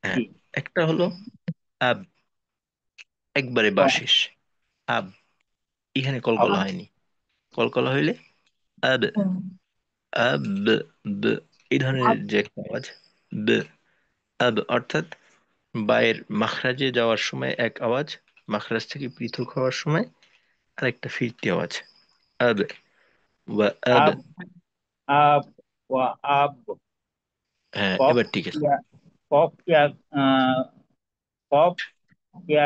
Speaker 1: হ্যাঁ,
Speaker 4: জি,
Speaker 1: একটা হলো আব, একবারে
Speaker 4: ওয়া,
Speaker 1: বাশেষ, আব, এখানে
Speaker 4: আপ,
Speaker 1: কলকলা হয়নি। কলকলা হইলে আব, আব, ব, এই ধরনের
Speaker 3: আব।
Speaker 1: যে একটা আওয়াজ, ব, আব, অর্থাৎ বায়ের মাখরাজে যাওয়ার সময় এক আওয়াজ, মাখরাজ থেকে পৃথক হওয়ার সময় আরেকটা ফিরতি আওয়াজ, আব বা আব।
Speaker 4: আব, আব, ওয়া আব।
Speaker 1: হ্যাঁ,
Speaker 4: কফ
Speaker 1: এবার ঠিক আছে।
Speaker 4: ইয়া, কফ ইয়া, কফ ইয়া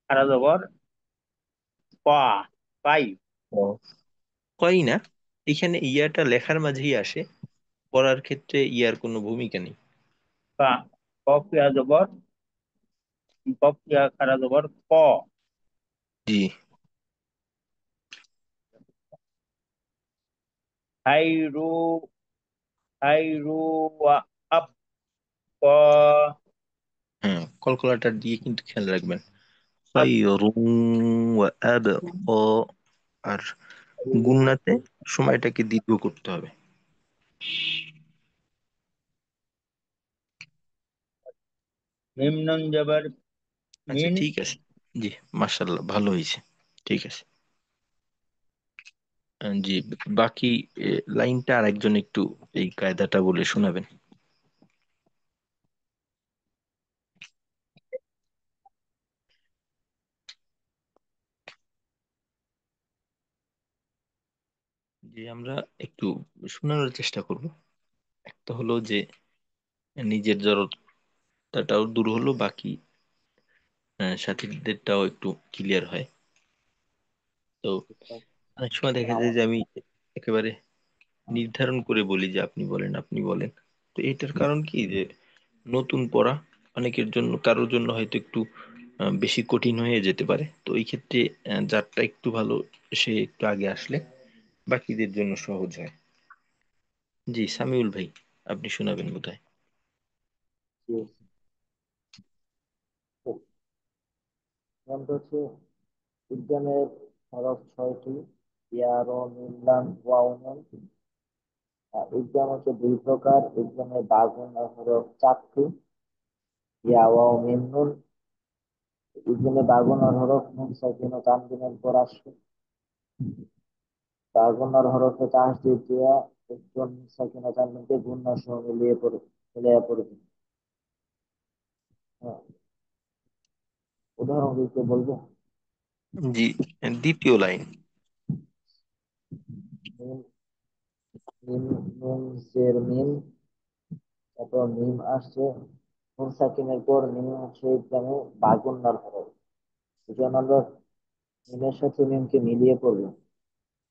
Speaker 4: খারা জবর পা, পাই।
Speaker 1: ও, কই না, এখানে ইয়াটা লেখার মাঝেই আসে, পড়ার ক্ষেত্রে ইয়ার কোনো ভূমিকা নেই।
Speaker 4: পা, কফ ইয়া জবর, কফ ইয়া খারা জবর ক।
Speaker 1: জি।
Speaker 4: হাইরু, হাইরু ওয়া আব, ক।
Speaker 1: হ্যাঁ, কলকলাটার দিয়ে কিন্তু খেয়াল রাখবেন, খায়রুন ওয়া আবকা, আর গুন্নাতে সময়টাকে দীর্ঘ করতে হবে।
Speaker 4: মিম নুন জবর
Speaker 1: আচ্ছা
Speaker 4: মিন।
Speaker 1: ঠিক আছে, জি, মাশাল্লাহ ভালো হয়েছে, ঠিক আছে। জি, বাকি লাইনটা আর একজন একটু এই কায়দাটা বলে শোনাবেন। যে আমরা একটু শোনানোর চেষ্টা করব। একটা হলো যে নিজের জড়তাটাও দূর হলো, বাকি সাথীদেরটাও একটু ক্লিয়ার হয়। তো অনেক সময় দেখা যায় যে আমি একেবারে নির্ধারণ করে বলি যে আপনি বলেন, আপনি বলেন। তো এটার কারণ কি, যে নতুন পড়া অনেকের জন্য, কারোর জন্য হয়তো একটু বেশি কঠিন হয়ে যেতে পারে। তো এই ক্ষেত্রে যারটা একটু ভালো, সে একটু আগে আসলে বাকিদের জন্য সহজ হয়। জি, সামিউল ভাই, আপনি শোনাবেন বোধহয়।
Speaker 3: নিয়মটা হচ্ছে বিজ্ঞানের হরফ 6টি, ইয়া, র, মিম, লাম, ওয়াও, নুন। বিজ্ঞান হচ্ছে 2 প্রকার, বিজ্ঞানের বাগুন হরফ 4টি, ইয়া, ওয়াও, মিম, নুন। বিজ্ঞানের বাগুন হরফ নুন সাকিন ও তানবিনের পর আসে। বাগুনার হরফে তাসদিদ দিয়া একজন সাকিন ও তানবিনকে গুণনা সহ মিলিয়ে পড়বে। হ্যাঁ, উদাহরণ দিতে বলবো।
Speaker 1: জি, দ্বিতীয় লাইন।
Speaker 3: মিম, মিম, নুন, জের, মিম। তারপর মিম আসছে, নুন সাকিনের পর মিম হচ্ছে এখানে বাগুন্নার হরফ। এই জন্য আমরা মিমের সাথে মিমকে মিলিয়ে পড়বো।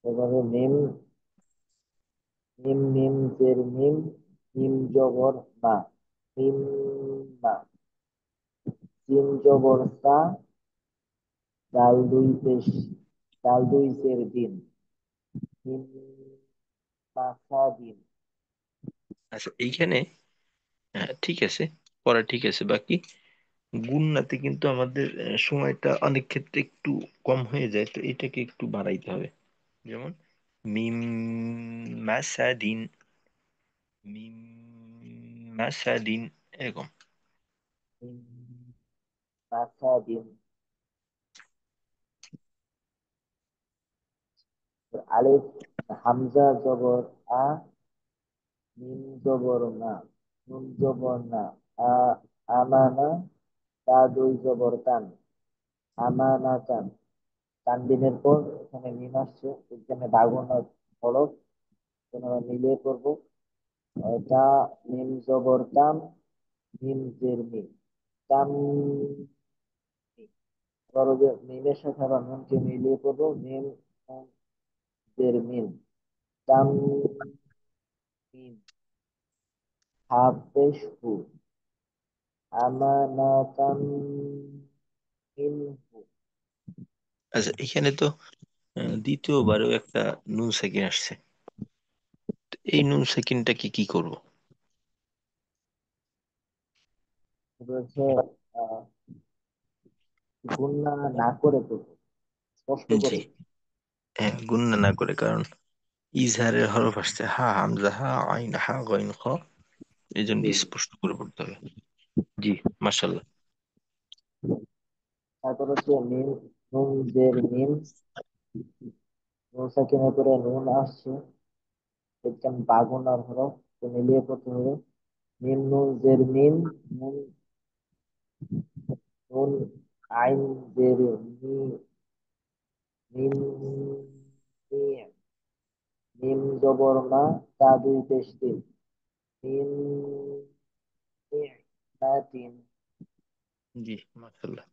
Speaker 3: এভাবে মিম, মিম, মিম, জের, মিম, মিম জবর না, মিম না, সিন জবর সা, ডাল দুই পেশ, ডাল দুই জের দিন, মিম মাসা দিন।
Speaker 1: আচ্ছা, এইখানে ঠিক আছে, পড়া ঠিক আছে, বাকি গুণনাতে কিন্তু আমাদের সময়টা অনেক ক্ষেত্রে একটু কম হয়ে যায়, তো এটাকে একটু বাড়াইতে হবে। যেমন মিম মাসাদিন, মিম মাসাদিন, এরকম।
Speaker 3: মিম মাসা দিন। আলিফ, হামজা জবর আ, মিম জবর না, নুন জবর না, আ, আমানা, তা দুই জবর তান, আমানাতান। তানবিনের পর এখানে মিম আসছে, এখানে দাগুন হরফ, তোমরা মিলিয়ে করবো। তা, মিম জবর তাম, মিম জের মিম, তাম। আবার ওই যে মিমের সাথে আবার নুনকে মিলিয়ে করবো, মিম, নুন, জের মিম, তাম, মিম। হাফেশ হু, আমানাতাম মিনহু।
Speaker 1: আচ্ছা, এখানে তো দ্বিতীয়বারও একটা নুন সেকেন্ড আসছে, তো এই নুন সেকেন্ডটাকে কি করব?
Speaker 3: রয়েছে আহ গুণনা না করে করবো, স্পষ্ট
Speaker 1: জি,
Speaker 3: করে।
Speaker 1: হ্যাঁ, গুণনা না করে, কারণ ইজহারের হরফ আসছে, হা, হামজা হা, আইন হা, গইন খ, এই জন্য
Speaker 3: জি, জি।
Speaker 1: স্পষ্ট করে পড়তে হবে। জি, মাশাল্লাহ।
Speaker 3: তারপর হচ্ছে মিম, নুন জের মিম, নুন সাকিনের পরে নুন আসছে, এখানে বাগুনার হরফ, তো মিলিয়ে পড়তে হবে। মিম নুন জের মিন, নুন নুন আইন জের মি, মিন মি, মিম জবর মা, তা দুই পেশ তিন, মিন মি না তিন।
Speaker 1: জি, মাশাআল্লাহ।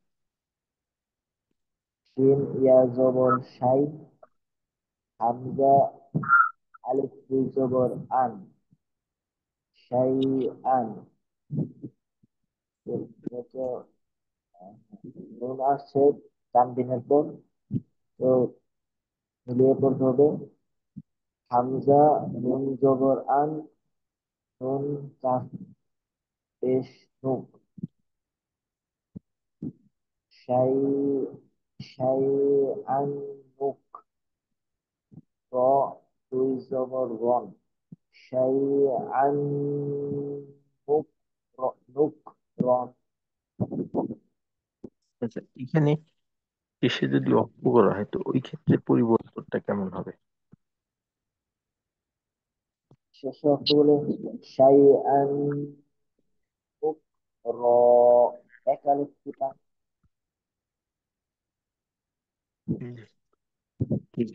Speaker 3: শিন ইয়া জবর শাই, হামজা আলিফ দুই জবর আন, শাই আন। তো নুন আসছে তানবিনের পর, তো মিলিয়ে পড়তে হবে। হামজা নুন জবর আন, নুন কাফ পেশ নুক, শাই শাই আন নুক, র দুই জবর রন, শাই আন নুক, নুক রন।
Speaker 1: আচ্ছা, এখানে শেষে যদি অক্ষ করা হয় তো ওই ক্ষেত্রে পরিবর্তনটা কেমন হবে?
Speaker 3: শেষে অর্থ বলে শাই আন নুক, র একালিফ টিপা।
Speaker 1: জি, ঠিক।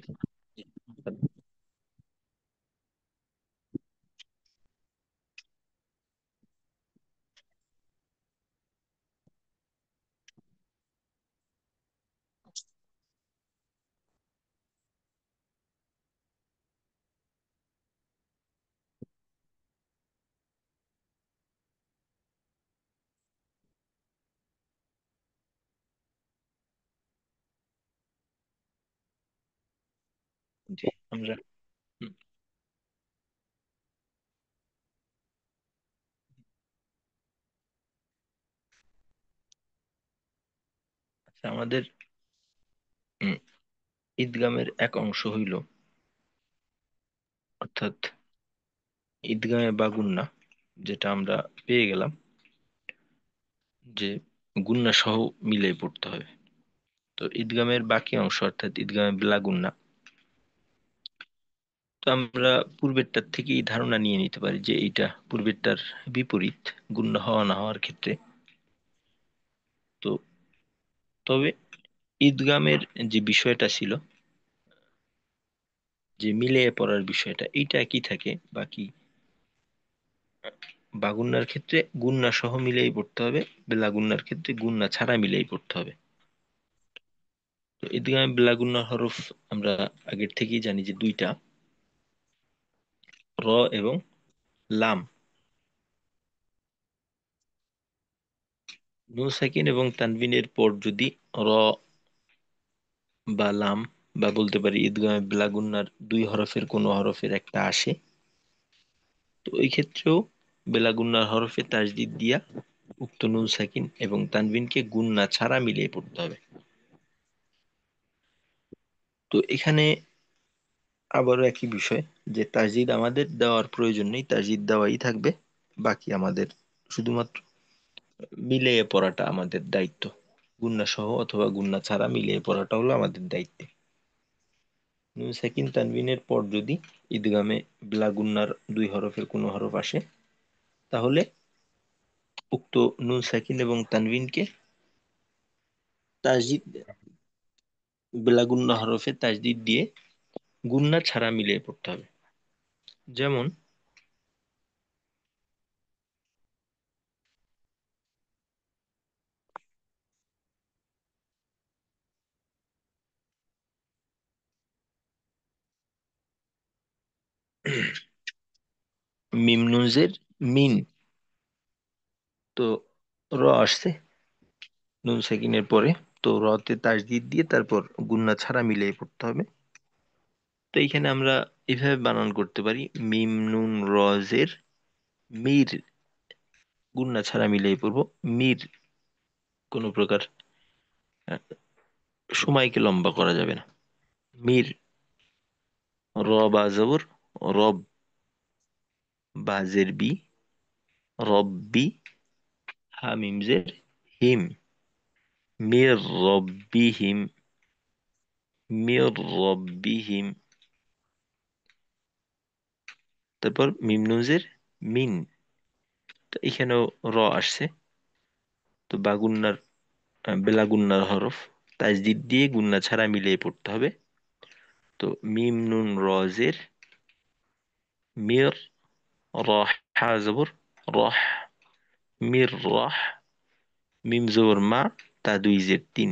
Speaker 1: জি, আমরা হুম, আচ্ছা, আমাদের উম, ঈদগামের এক অংশ হইল, অর্থাৎ ঈদগামে বা গুন্না, যেটা আমরা পেয়ে গেলাম যে গুন্না সহ মিলে পড়তে হবে। তো ঈদগামের বাকি অংশ অর্থাৎ ঈদগামে বিলা গুন্না, তো আমরা পূর্বেরটার থেকেই ধারণা নিয়ে নিতে পারি যে এইটা পূর্বেরটার বিপরীত, গুন্না হওয়া না হওয়ার ক্ষেত্রে। তো তবে ঈদগামের যে বিষয়টা ছিল, যে মিলিয়ে পড়ার বিষয়টা, এইটা একই থাকে। বাকি বাগুন্নার ক্ষেত্রে গুন্না সহ মিলেই পড়তে হবে, বেলাগুন্নার ক্ষেত্রে গুন্না ছাড়া মিলেই পড়তে হবে। তো ঈদগামে বেলাগুন্নার হরফ আমরা আগের থেকেই জানি যে দুইটা, র এবং লাম। নুন সাকিন এবং তানবিনের পর যদি র বা লাম, বা বলতে পারি ঈদগামে বেলাগুন্নার দুই হরফের কোনো হরফের একটা আসে, তো ওই ক্ষেত্রেও বেলাগুন্নার হরফে তাজদিদ দিয়া উক্ত নুন সাকিন এবং তানবিনকে গুন্না ছাড়া মিলিয়ে পড়তে হবে। তো এখানে আবারও একই বিষয়, যে তাজদিদ আমাদের দেওয়ার প্রয়োজন নেই, তাজদিদ দেওয়াই থাকবে। বাকি আমাদের শুধুমাত্র মিলিয়ে পড়াটা আমাদের দায়িত্ব। গুন্না সহ অথবা গুন্না ছাড়া মিলিয়ে পড়াটা হলো আমাদের দায়িত্ব। নুন সাকিন তানবিনের পর যদি ঈদগামে ব্লা গুন্নার দুই হরফের কোনো হরফ আসে, তাহলে উক্ত নুন সাকিন এবং তানবিনকে তাজদিদ, ব্লা গুন্না হরফে তাজদিদ দিয়ে গুন্না ছাড়া মিলিয়ে পড়তে হবে। যেমন মিম নুনজের মিন, তো র আসছে নুন সেকিনের পরে, তো রতে তাজদিদ দিয়ে তারপর গুন্না ছাড়া মিলিয়ে পড়তে হবে। তো এইখানে আমরা এভাবে বানান করতে পারি, মিম নুন রজের মির, গুন্না ছাড়া মিলিয়ে পড়বো মির। কোনো প্রকার আহ, সময়কে লম্বা করা যাবে না। মির, র বা জবর রব, বাজের বি, রব্বি, হামিম জের হিম, মির রব্বিহিম, মির রব্বিহিম। তারপর মিম নুন জের মিন, তো এখানেও র আসছে। তো বাগুন্নার বেলা গুন্নার হরফ, তাজদিদ দিয়ে গুন্না ছাড়া মিলিয়ে পড়তে হবে। তো মিম নুন র জের মির, র হা জবর রহ, মির রহ। মিম জবর মা, তা দুই জের তিন,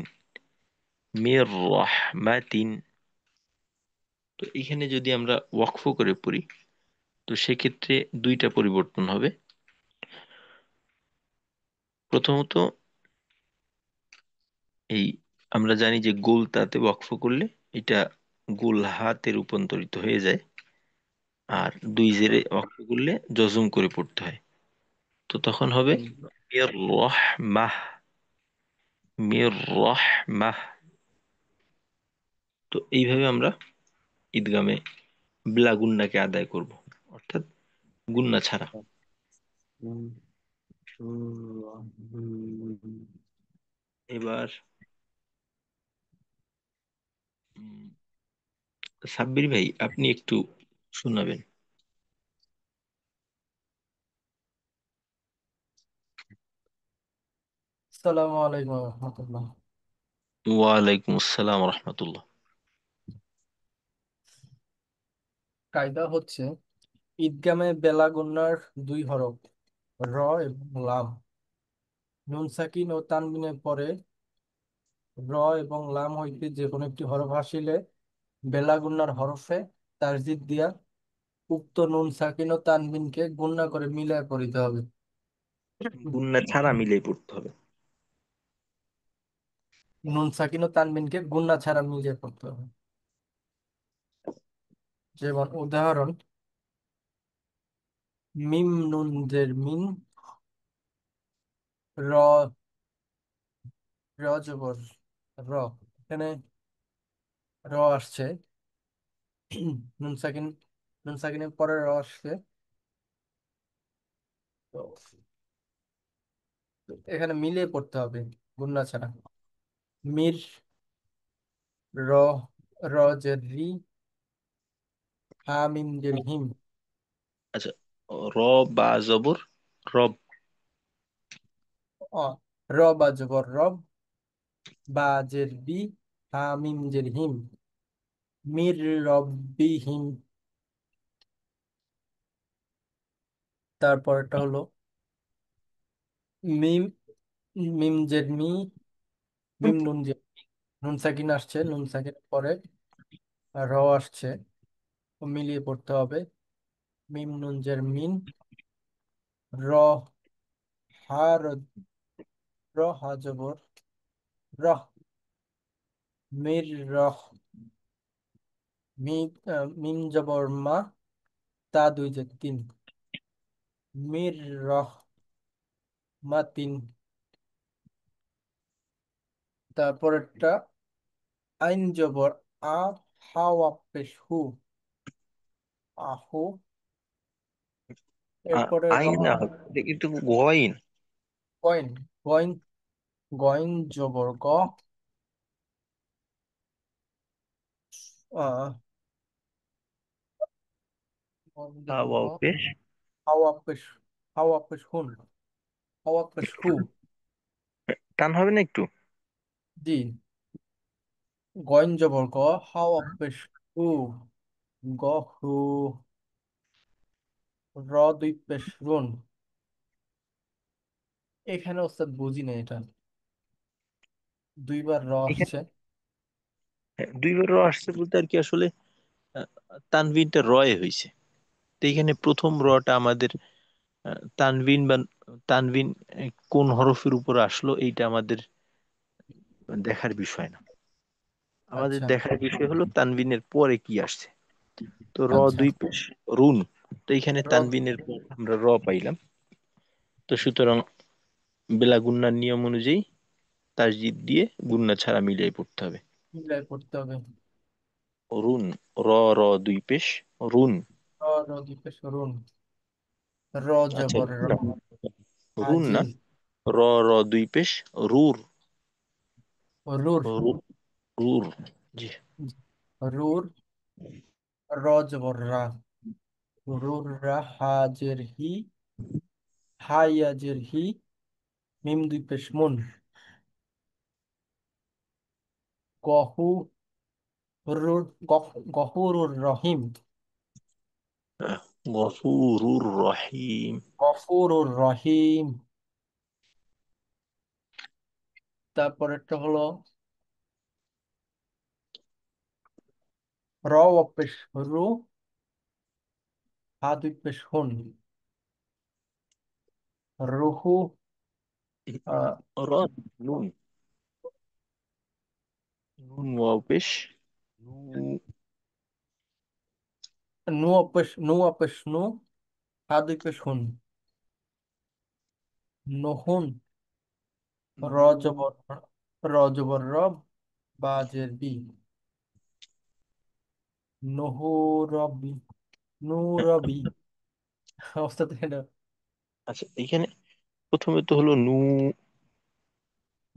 Speaker 1: মির রহমাতিন। তো এখানে যদি আমরা ওয়াকফ করে পড়ি, তো সেক্ষেত্রে দুইটা পরিবর্তন হবে। প্রথমত, এই আমরা জানি যে গোল তাতে ওয়াকফ করলে এটা গোল হাতে রূপান্তরিত হয়ে যায়, আর দুই জেরে ওয়াকফ করলে জজম করে পড়তে হয়। তো তখন হবে
Speaker 2: হুম।
Speaker 1: মির রহমাহ, মির রহমাহ। তো এইভাবে আমরা ঈদগামে ব্লা গুন্নাকে আদায় করব, অর্থাৎ গুন্না ছাড়া।
Speaker 2: হুম, হুম।
Speaker 1: এবার উম, সাব্বির ভাই আপনি একটু শোনাবেন।
Speaker 5: আসসালামু আলাইকুম রহমতুল্লাহ।
Speaker 1: ওয়ালাইকুম আসসালাম রহমতুল্লাহ।
Speaker 5: কায়দা হচ্ছে ঈদগামে বেলা গুন্নার দুই হরফ র এবং লাম, নুন সাকিন ও তানবিনের পরে র এবং লাম হইতে যে কোনো একটি হরফ আসিলে বেলা গুন্নার হরফে তাসদিদ দিয়া উক্ত নুন সাকিন ও তানবিনকে গুণনা করে মিলায় পড়িতে হবে।
Speaker 1: গুন্না ছাড়া মিলেই পড়তে হবে।
Speaker 5: নুন সাকিন ও তানবিনকে গুণনা ছাড়া মিলিয়ে পড়তে হবে। যেমন উদাহরণ, মিম নুন জের মিন, র র জবর র, এখানে র আসছে, নুন সাকিন, নুন সাকিনের পরে র আসছে। তো এখানে মিলিয়ে পড়তে হবে গুণনা ছাড়া। মির, র, র জের রি, হা মিম জের হিম।
Speaker 1: আচ্ছা, র বা জবর রব।
Speaker 5: অ, র বা জবর রব, বা জের বি, হা মিম জের হিম, মির রব্বি হিম। তারপরটা হলো মিম, মিম জের মি, মিম নুন জের, নুন সাকিন আসছে, নুন সাকিনের পরে র আসছে, তো মিলিয়ে পড়তে হবে। মিম নুন জের মিন, র, হা র, র হা জবর রহ, মির রহ, মিম মিম জবর মা, তা দুই যে তিন, মির রহ মা তিন। তারপরেরটা আইন জবর আ, হাওয়া পেশ হু, আহু। এরপরে র,
Speaker 1: আইন না হবে, এটা কিন্তু গইন।
Speaker 5: গইন, গইন, গইন জবর গ, আহ, গইন জবর গ,
Speaker 1: হাওয়া পেশ।
Speaker 5: হাওয়া পেশ, হাওয়া পেশ হুন, হাওয়া পেশ হু।
Speaker 1: টান হবে না একটু?
Speaker 5: জি, গইন জবর গ, হাওয়া পেশ হু, গ হু, র দুই পেশ রুন। এখানে ওস্তাদ বুঝি না এটা, দুইবার র
Speaker 1: এখানে
Speaker 5: আসছে।
Speaker 1: দুইবার র আসছে বলতে আর কি, আসলে আহ, তানভিনটা রয়ে হয়েছে। তো এখানে প্রথম রটা আমাদের তানভিন বা তানভিন কোন হরফের উপর আসলো এইটা আমাদের দেখার বিষয় না। আমাদের
Speaker 5: আচ্ছা,
Speaker 1: দেখার বিষয় হলো তানভিনের পরে কি আসছে। তো র
Speaker 5: আচ্ছা।
Speaker 1: দুই পেশ রুন, তো এখানে
Speaker 5: র
Speaker 1: তানভিনের পর আমরা র পাইলাম। তো সুতরাং বেলা গুন্নার নিয়ম অনুযায়ী তাসজিদ দিয়ে গুন্না ছাড়া মিলিয়ে পড়তে হবে।
Speaker 5: মিলাই পড়তে হবে।
Speaker 1: রুন, র, র দুই পেশ রুন।
Speaker 5: র র দুই পেশ রুন, র
Speaker 1: আচ্ছা,
Speaker 5: জবর র,
Speaker 1: রুন না,
Speaker 5: আজিম,
Speaker 1: র, র দুই পেশ রুর।
Speaker 5: রুর।
Speaker 1: রুর, রুর। জি।
Speaker 5: রুর, র জবর রা, রুর রা, হাজের হি, হাইয়াজের হি, মিম দুই পেশ মুন, গহু, রুর, গফুরুর রহিম,
Speaker 1: গফুরুর রহিম।
Speaker 5: গফুরুর রহিম। তারপরেরটা হলো র অপেশ রু, হা দুই পেশ হুন, রুহু, আহ,
Speaker 1: র, নুন, নুন ওয়াও পেশ, নু,
Speaker 5: নু অপেশ নু, হা দুই পেশ হুন, নুহুন, র
Speaker 1: নু,
Speaker 5: জবর, র জবর রব, বাজের বি, নহু রবি, নু রবি। অবস্থা তো এটা।
Speaker 1: আচ্ছা এখানে প্রথমে তো হলো নু,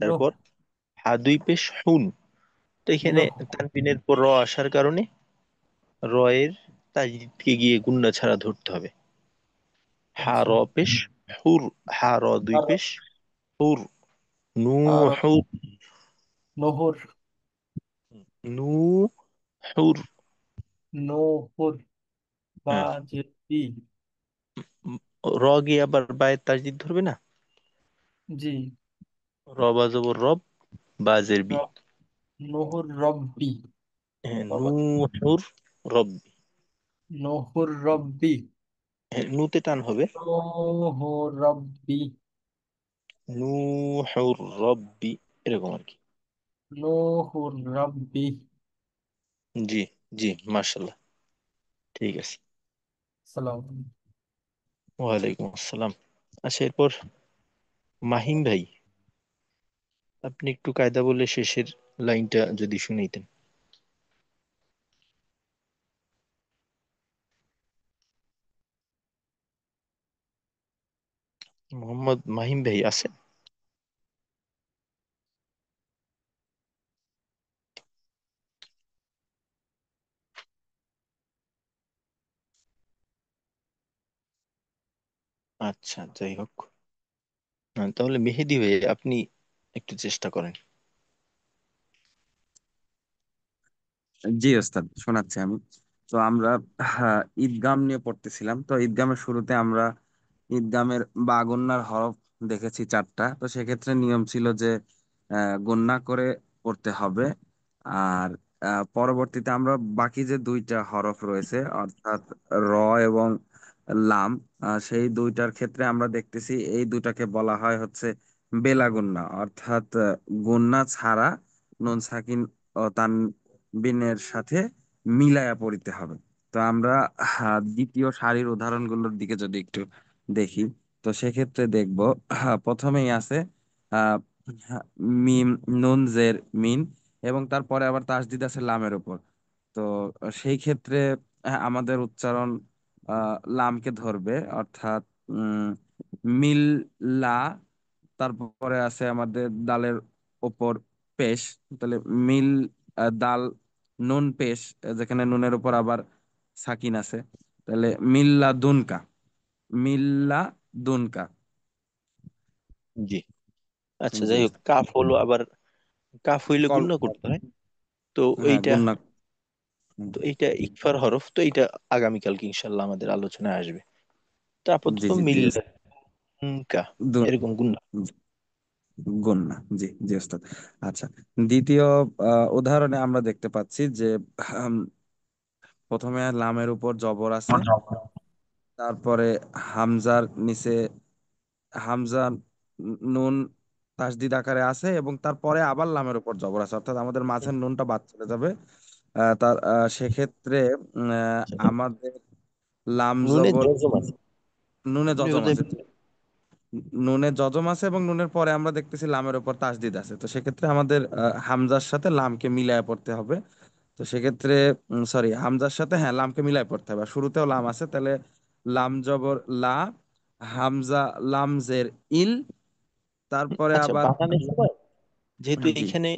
Speaker 5: নুহ,
Speaker 1: তারপর হা দুই পেশ হুন। তো এখানে
Speaker 5: নুহ।
Speaker 1: তানবিনের পর র আসার কারণে র এর তাজদিদকে গিয়ে গুণনা ছাড়া ধরতে হবে। হা
Speaker 5: আচ্ছা।
Speaker 1: র পেশ হুর, হা র দুই
Speaker 5: আর
Speaker 1: পেশ হুর, নু
Speaker 5: আর
Speaker 1: হুর,
Speaker 5: নহর,
Speaker 1: নু হুর।
Speaker 5: নহর,
Speaker 1: হ্যাঁ,
Speaker 5: বাজের বি।
Speaker 1: উম, র গিয়ে আবার বায়ের তাজদিদ ধরবে না।
Speaker 5: জি।
Speaker 1: র বা জবর রব, বাজের বি।
Speaker 5: রব, নহর রব্বি।
Speaker 1: হ্যাঁ, নু
Speaker 5: বাবা,
Speaker 1: হুর রব।
Speaker 5: নহর রব্বি,
Speaker 1: হ্যাঁ, নুতে টান হবে।
Speaker 5: নহর রব্বি,
Speaker 1: নু হুর রব্বি, এরকম আর কি।
Speaker 5: নহর রব্বি।
Speaker 1: জি, জি, মাশাল্লাহ, ঠিক আছে।
Speaker 5: সালাম।
Speaker 1: ওয়ালাইকুম আসসালাম। আচ্ছা এরপর মাহিম ভাই, আপনি একটু কায়দা বলে শেষের লাইনটা যদি শুনাইতেন। মোহাম্মদ মাহিম ভাই আছেন? আচ্ছা, যাই হোক। তাহলে মেহেদি ভাই আপনি একটু চেষ্টা করেন।
Speaker 2: জি ওস্তাদ, শোনাচ্ছি আমি। তো আমরা ঈদগাম নিয়ে পড়তেছিলাম। তো ঈদগামের শুরুতে আমরা ঈদগামের বা গন্যার হরফ দেখেছি চারটা। তো সেক্ষেত্রে নিয়ম ছিল যে গণনা করে পড়তে হবে। আর পরবর্তীতে আমরা বাকি যে দুইটা হরফ রয়েছে, অর্থাৎ র এবং লাম, সেই দুইটার ক্ষেত্রে আমরা দেখতেছি এই দুটাকে বলা হয় হচ্ছে বেলা গুন্না, অর্থাৎ গুন্না ছাড়া নুন সাকিন ও তানবিনের সাথে মিলায়া পড়িতে হবে। তো আমরা দ্বিতীয় সারির উদাহরণগুলোর দিকে যদি একটু দেখি, তো সেক্ষেত্রে দেখব প্রথমেই আছে আহ, মিম, নুন জের মিন, এবং তারপরে আবার তাসদিদ আছে লামের উপর। তো সেই ক্ষেত্রে আমাদের উচ্চারণ লামকে ধরবে, অর্থাৎ উম, মিল্লা। তারপরে আছে আমাদের দালের ওপর পেশ, তাহলে মিল, দাল, নুন পেশ, যেখানে নুনের উপর আবার সাকিন আছে, তাহলে মিল্লা দুনকা, মিল্লা দুনকা।
Speaker 1: জি, আচ্ছা
Speaker 2: জি
Speaker 1: যাই হোক,
Speaker 2: ওস্তাদ।
Speaker 1: কাফ হলো আবার, কাফ হইলে
Speaker 2: কল,
Speaker 1: গুণনা করতে হয়। তো
Speaker 2: হ্যাঁ
Speaker 1: এইটা,
Speaker 2: গুন্না।
Speaker 1: তো এইটা ইকফার হরফ, তো এইটা আগামীকালকে ইনশাল্লাহ আমাদের আলোচনায় আসবে। তো আপাতত
Speaker 2: জি জি জি ওস্তাদ।
Speaker 1: মিল্কা,
Speaker 2: দু-
Speaker 1: এরকম গুণনা।
Speaker 2: গুন্না, জি জি ওস্তাদ। আচ্ছা, দ্বিতীয় উদাহরণে আমরা দেখতে পাচ্ছি যে আম, প্রথমে লামের উপর জবর আছে, তারপরে হামজার নিচে হামজা, নুন তাসদিদ আকারে আছে, এবং তারপরে আবার লামের উপর জবর আছে, অর্থাৎ আমাদের মাঝের নুনটা বাদ চলে যাবে। সেক্ষেত্রে আমাদের লাম
Speaker 1: নুনে
Speaker 2: জবর,
Speaker 1: জজম আছে,
Speaker 2: নুনে
Speaker 1: আপনি
Speaker 2: জজম
Speaker 1: বোধহয়
Speaker 2: আছে, নুনে জজম আছে, এবং নুনের পরে আমরা দেখতেছি লামের উপর তাসদিদ আছে। তো সেক্ষেত্রে আমাদের হামজার সাথে লামকে মিলায় পড়তে হবে। তো সেক্ষেত্রে সরি, হামজার সাথে হ্যাঁ লামকে মিলায় পড়তে হবে। আর শুরুতেও লাম আছে, তাহলে লাম জবর লা, হামজা লাম জের ইল, তারপরে
Speaker 1: আচ্ছা
Speaker 2: আবার
Speaker 1: বানানের সময় যেহেতু
Speaker 2: জি
Speaker 1: এইখানে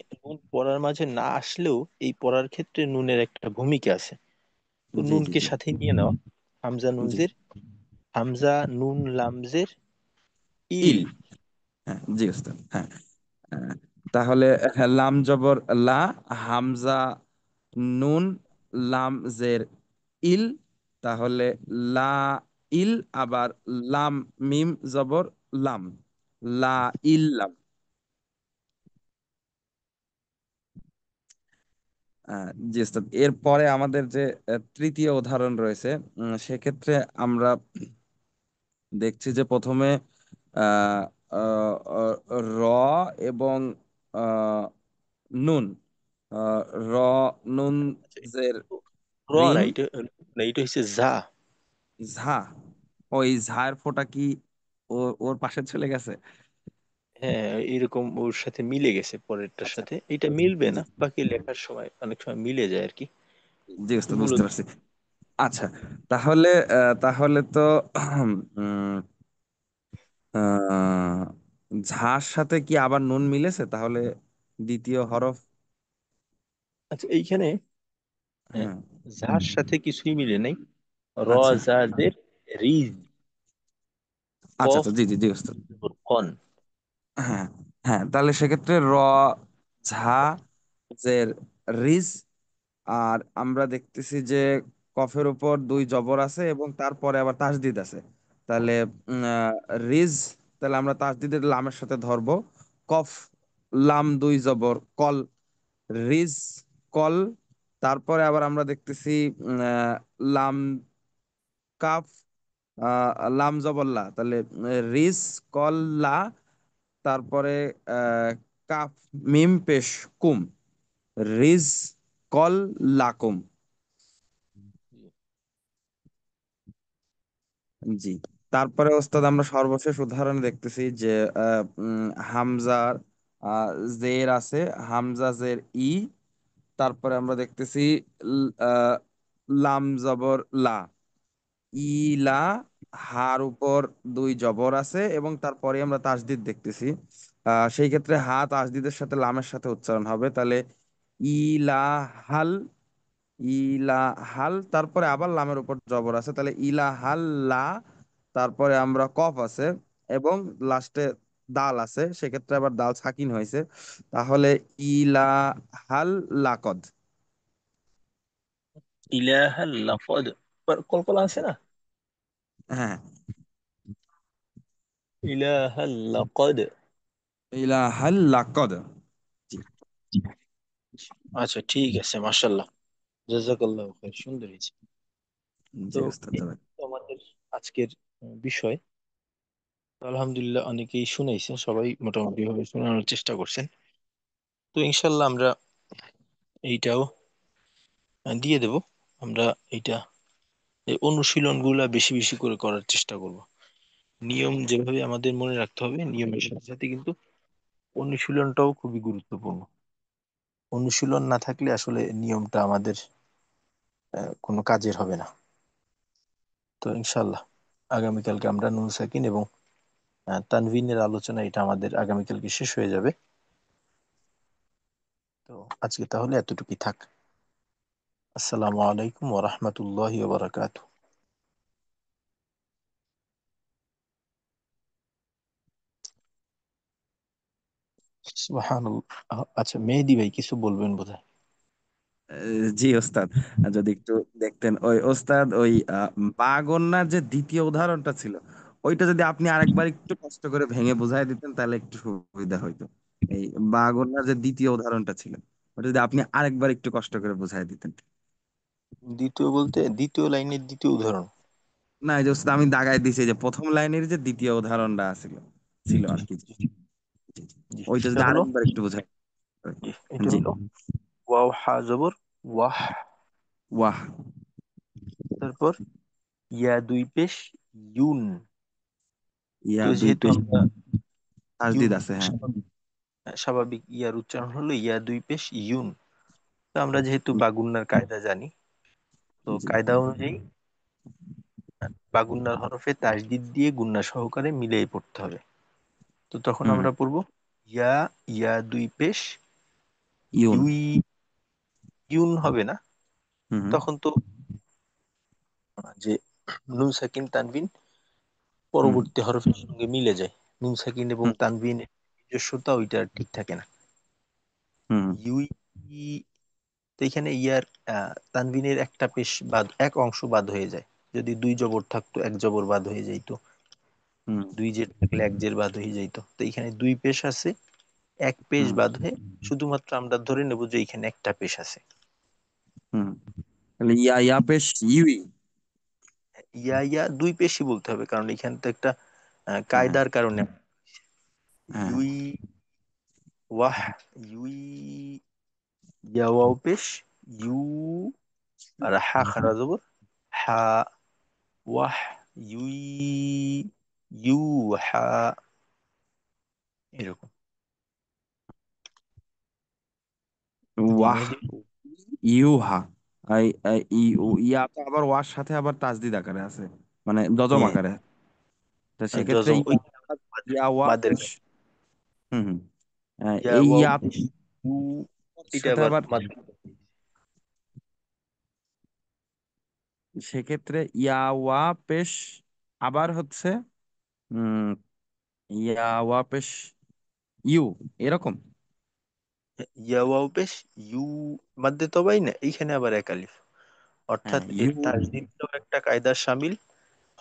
Speaker 1: পড়ার মাঝে না আসলেও এই পড়ার ক্ষেত্রে নুনের একটা ভূমিকা আছে। তো
Speaker 2: জি জি
Speaker 1: নুনকে
Speaker 2: জি
Speaker 1: সাথে নিয়ে নাও। হামজা
Speaker 2: জি।
Speaker 1: নুনজের, হামজা নুন লামজের ইল।
Speaker 2: ইল। হ্যাঁ জি ওস্তাদ, হ্যাঁ। আহ, তাহলে লাম জবর লা, হামজা নুন, লাম জের ইল। তাহলে লা ইল, আবার লাম মিম জবর লাম, লা ইল্লাম। জি ওস্তাদ, এরপরে আমাদের যে তৃতীয় উদাহরণ রয়েছে, সেক্ষেত্রে আমরা দেখছি যে প্রথমে আহ, আহ, আহ, র এবং আহ, নুন, আহ, র নুন
Speaker 1: আচ্ছা, এটা
Speaker 2: জের
Speaker 1: তো র না,
Speaker 2: রিন,
Speaker 1: এটা না, এটা হচ্ছে যা।
Speaker 2: ঝা। ওই ঝায়ের ফোঁটা কি ওর পাশে চলে গেছে?
Speaker 1: হ্যাঁ, এরকম ওর সাথে মিলে গেছে, পরেরটার
Speaker 2: আচ্ছা।
Speaker 1: সাথে এটা মিলবে
Speaker 2: জি
Speaker 1: না, বাকি লেখার সময় অনেক সময় মিলে যায় আর কি।
Speaker 2: জি
Speaker 1: তো
Speaker 2: ওস্তাদ, বুঝতে
Speaker 1: মূলত
Speaker 2: পারছি। আচ্ছা, তাহলে তাহলে তো উম, আহ, ঝার সাথে কি আবার নুন মিলেছে তাহলে? দ্বিতীয় হরফ।
Speaker 1: আচ্ছা, এইখানে
Speaker 2: হ্যাঁ।
Speaker 1: যার সাথে কিছুই মিলে নাই। র
Speaker 2: আচ্ছা
Speaker 1: জা জের রিজ,
Speaker 2: আচ্ছা
Speaker 1: কফ
Speaker 2: আচ্ছা, জি জি জি ওস্তাদ।
Speaker 1: কন।
Speaker 2: হ্যাঁ হ্যাঁ, তাহলে সেক্ষেত্রে র, ঝা জের রিজ। আর আমরা দেখতেছি যে কফের উপর দুই জবর আছে এবং তারপরে আবার তাসদিদ আছে। তাহলে রিজ, তাহলে আমরা তাসদিদের লামের সাথে ধরবো। কফ লাম দুই জবর কল, রিজ কল। তারপরে আবার আমরা দেখতেছি লাম কাফ, লাম জবল্লা, তাহলে রিজ কল লা। তারপরে আহ, কাফ মিম পেশ কুম, রিজ কল লাকুম। জি। তারপরে ওস্তাদ আমরা সর্বশেষ উদাহরণ দেখতেছি যে হামজার জের আছে, হামজা জের ই। তারপরে আমরা দেখতেছি লাম জবর লা, ইলা। হার উপর দুই জবর আছে এবং তারপরে আমরা তাসদিদ দেখতেছি। সেই ক্ষেত্রে হা তাসদিদের সাথে লামের সাথে উচ্চারণ হবে, তাহলে ইলাহাল, ইলাহাল। তারপরে আবার লামের উপর জবর আছে, তাহলে ইলাহাল লা। তারপরে আমরা কফ আছে এবং লাস্টে দাল আছে, সেক্ষেত্রে আবার দাল সাকিন হয়েছে, তাহলে ইলাহাল লাকদ।
Speaker 1: ইলাহাল লাফদ, কলকলা আছে না,
Speaker 2: হ্যাঁ,
Speaker 1: ইলাহাল লাকদ।
Speaker 2: ইলাহাল লাকদ। জি।
Speaker 1: আচ্ছা, ঠিক আছে, মাশাল্লাহ, জাযাকাল্লাহ খাইর, সুন্দর হয়েছে। তো
Speaker 2: জি ওস্তাদ
Speaker 1: এই
Speaker 2: ধন্যবাদ।
Speaker 1: তো আমাদের আজকের বিষয়। তো আলহামদুলিল্লাহ, অনেকেই শুনাইছেন, সবাই মোটামুটি ভাবে শোনানোর চেষ্টা করছেন। তো ইনশাল্লাহ আমরা এইটাও দিয়ে দেব। আমরা এইটা, এই অনুশীলন গুলা বেশি বেশি করে করার চেষ্টা করব। নিয়ম যেভাবে আমাদের মনে রাখতে হবে, নিয়মের সাথে সাথে কিন্তু অনুশীলনটাও খুবই গুরুত্বপূর্ণ। অনুশীলন না থাকলে আসলে নিয়মটা আমাদের কোনো কাজের হবে না। তো ইনশাল্লাহ আগামীকালকে আমরা নুন সাকিন এবং তানভিনের আলোচনা, এটা আমাদের আগামীকালকে শেষ হয়ে যাবে। তো আজকে তাহলে এতটুকুই থাক। আসসালামু আলাইকুম ওয়া রাহমাতুল্লাহি ওয়া বারাকাতুহু। সুবহানাল্লাহ। আচ্ছা, মেহেদি ভাই কিছু বলবেন বোধহয়।
Speaker 2: জি ওস্তাদ, যদি একটু দেখতেন ওই ওস্তাদ, ওই বা গন্যার যে দ্বিতীয় উদাহরণটা ছিল, ওইটা যদি আপনি আরেকবার একটু কষ্ট করে ভেঙে বোঝাই দিতেন তাহলে একটু সুবিধা হইতো। এই বা গন্যার যে দ্বিতীয় উদাহরণটা ছিল, ওটা যদি আপনি আরেকবার একটু কষ্ট করে বোঝাই দিতেন।
Speaker 1: দ্বিতীয় বলতে দ্বিতীয় লাইনের দ্বিতীয় উদাহরণ?
Speaker 2: না, এই যে ওস্তাদ আমি দাগাই দিছি যে প্রথম লাইনের যে দ্বিতীয় উদাহরণটা ছিল ছিল
Speaker 1: জি
Speaker 2: আর কি।
Speaker 1: জি
Speaker 2: জি, জি।
Speaker 1: জি,
Speaker 2: ওইটা
Speaker 1: সেটা
Speaker 2: যদি
Speaker 1: হলো,
Speaker 2: আরেকবার একটু বোঝাই।
Speaker 1: জি, এটা
Speaker 2: জি।
Speaker 1: হলো ওয়াও হা জবর ওয়াহ।
Speaker 2: ওয়াহ।
Speaker 1: তারপর ইয়া দুই পেশ ইউন।
Speaker 2: ইয়া
Speaker 1: তো
Speaker 2: দুই
Speaker 1: যেহেতু
Speaker 2: পেশ
Speaker 1: আমরা ইউন,
Speaker 2: তাসদিদ আছে, হ্যাঁ।
Speaker 1: স্বাভাবিক ইয়ার উচ্চারণ হলো ইয়া দুই পেশ ইউন। তো আমরা যেহেতু বাগুন্নার কায়দা জানি, তো
Speaker 2: জি।
Speaker 1: কায়দা অনুযায়ী বাগুন্নার হরফে তাসদিদ দিয়ে গুন্না সহকারে মিলিয়ে পড়তে হবে। তো তখন
Speaker 2: হুম
Speaker 1: আমরা পড়বো ইয়া, ইয়া দুই পেশ
Speaker 2: ইউন।
Speaker 1: ইউই ইউন হবে না,
Speaker 2: হুম হুম
Speaker 1: তখন তো যে নুন সাকিন তানবিন
Speaker 2: হুম
Speaker 1: পরবর্তী হরফের সঙ্গে মিলে যায়, নুন সাকিন এবং
Speaker 2: হুম
Speaker 1: তানবিনের নিজস্বতা ওইটা ঠিক থাকে না।
Speaker 2: হুম
Speaker 1: ইউই, তো এখানে ইয়ার তানবিনের একটা পেশ বাদ, এক অংশ বাদ হয়ে যায়। যদি দুই জবর থাকতো এক জবর বাদ হয়ে যাইতো,
Speaker 2: হুম
Speaker 1: দুই জের থাকলে এক জের বাদ হয়ে যাইতো। তো এখানে দুই পেশ আছে, এক পেশ
Speaker 2: হুম
Speaker 1: বাদ হয়ে শুধুমাত্র আমরা ধরে নেব যে এখানে একটা পেশ আছে।
Speaker 2: হুম তাহলে ইয়া ইয়া পেশ ইউই।
Speaker 1: ইয়া ইয়া দুই পেশই বলতে হবে, কারণ এখানে তো একটা
Speaker 2: হ্যাঁ
Speaker 1: কায়দার কারণে
Speaker 2: হ্যাঁ
Speaker 1: ইউই ওয়াহ, ইউই, ইয়া ওয়াও পেশ, ইউ, আর হা খারা জবর, হা, ওয়াহ, ইউই, ইউ, হা, এরকম। জি
Speaker 2: ওয়াহ
Speaker 1: মেহেদি।
Speaker 2: ইউহা। ইয়া তো আবার ওয়ার সাথে আবার তাজদিদ আকারে আছে, মানে যজম
Speaker 1: হ্যাঁ,
Speaker 2: আকারে। তো সেক্ষেত্রে
Speaker 1: জজম ওই
Speaker 2: ইয়া ওয়া
Speaker 1: মাদের
Speaker 2: পেশ।
Speaker 1: কাছে।
Speaker 2: হুম হুম
Speaker 1: ইয়া
Speaker 2: এই
Speaker 1: ওয়াও
Speaker 2: ইয়া
Speaker 1: পেশ, উ, এটা
Speaker 2: সাথে
Speaker 1: আবার
Speaker 2: আবার,
Speaker 1: মাদের।
Speaker 2: সেক্ষেত্রে ইয়া ওয়া পেশ আবার হচ্ছে উম ইয়া ওয়া পেশ ইউ, এরকম।
Speaker 1: ইয়া ওয়াও পেশ, ইউ, মাদ্দে তবাই না, এইখানে আবার এক আলিফ,
Speaker 2: হ্যাঁ
Speaker 1: অর্থাৎ এর
Speaker 2: ইউ।
Speaker 1: তাসদীদটাও একটা কায়দার শামিল,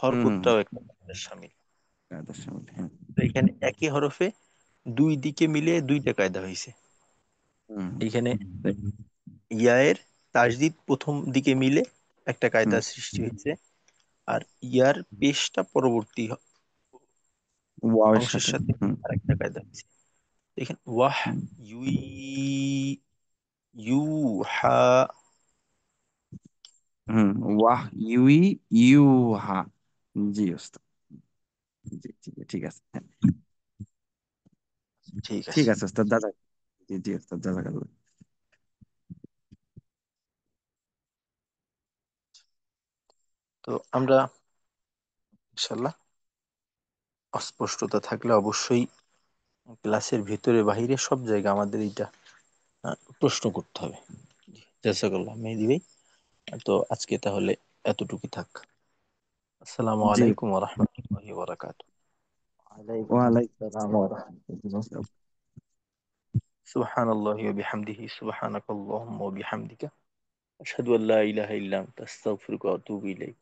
Speaker 2: হুম হুম হুম
Speaker 1: হরকতটাও একটা কায়দার শামিল।
Speaker 2: কায়দার সামিল, হ্যাঁ।
Speaker 1: তো এখানে একই হরফে দুই দিকে মিলে দুইটা কায়দা হয়েছে।
Speaker 2: হুম
Speaker 1: এখানে ইয়ার তাসদিদ প্রথম দিকে মিলে একটা
Speaker 2: হুম
Speaker 1: কায়দা সৃষ্টি হয়েছে, আর ইয়ার পেশটা পরবর্তী
Speaker 2: ওয়াও এর
Speaker 1: অংশের
Speaker 2: সাথে।
Speaker 1: সাথে
Speaker 2: হুম
Speaker 1: আরেকটা কায়দা হয়েছে। এখানে ওয়াহ,
Speaker 2: হুম
Speaker 1: ইউই, ইউ, হা।
Speaker 2: হুম ওয়াহ ইউই ইউহা। জি ওস্তাদ, জি জি ঠিক আছে, হ্যাঁ।
Speaker 1: ঠিক
Speaker 2: ঠিক
Speaker 1: আছে।
Speaker 2: আছে ওস্তাদ, দাদা। জি জি ওস্তাদ, জাযাকাল্লাহ।
Speaker 1: তো আমরা ইনশাল্লাহ, অস্পষ্টতা থাকলে অবশ্যই ক্লাসের ভিতরে বাহিরে সব জায়গায় আমাদের এটা প্রশ্ন করতে হবে। জাযাকাল্লাহ মেহেদী ভাই। তো আজকে তাহলে এতটুকু থাক। আসসালামু
Speaker 2: জি।
Speaker 1: আলাইকুম ওয়া রাহমাতুল্লাহি ওয়া বারাকাতুহু।
Speaker 3: ওয়ালাইকুম আসসালাম ওয়া রাহমাতুল্লাহ।
Speaker 2: ওয়ালাইকুম।
Speaker 1: সুবহানাল্লাহি ওয়া বিহামদিহি, সুবহানাকাল্লাহুম্মা ওয়া বিহামদিকা, আশহাদু আল্লা ইলাহা ইল্লা আনতা, আস্তাগফিরুকা ওয়া আতুবু ইলাইক।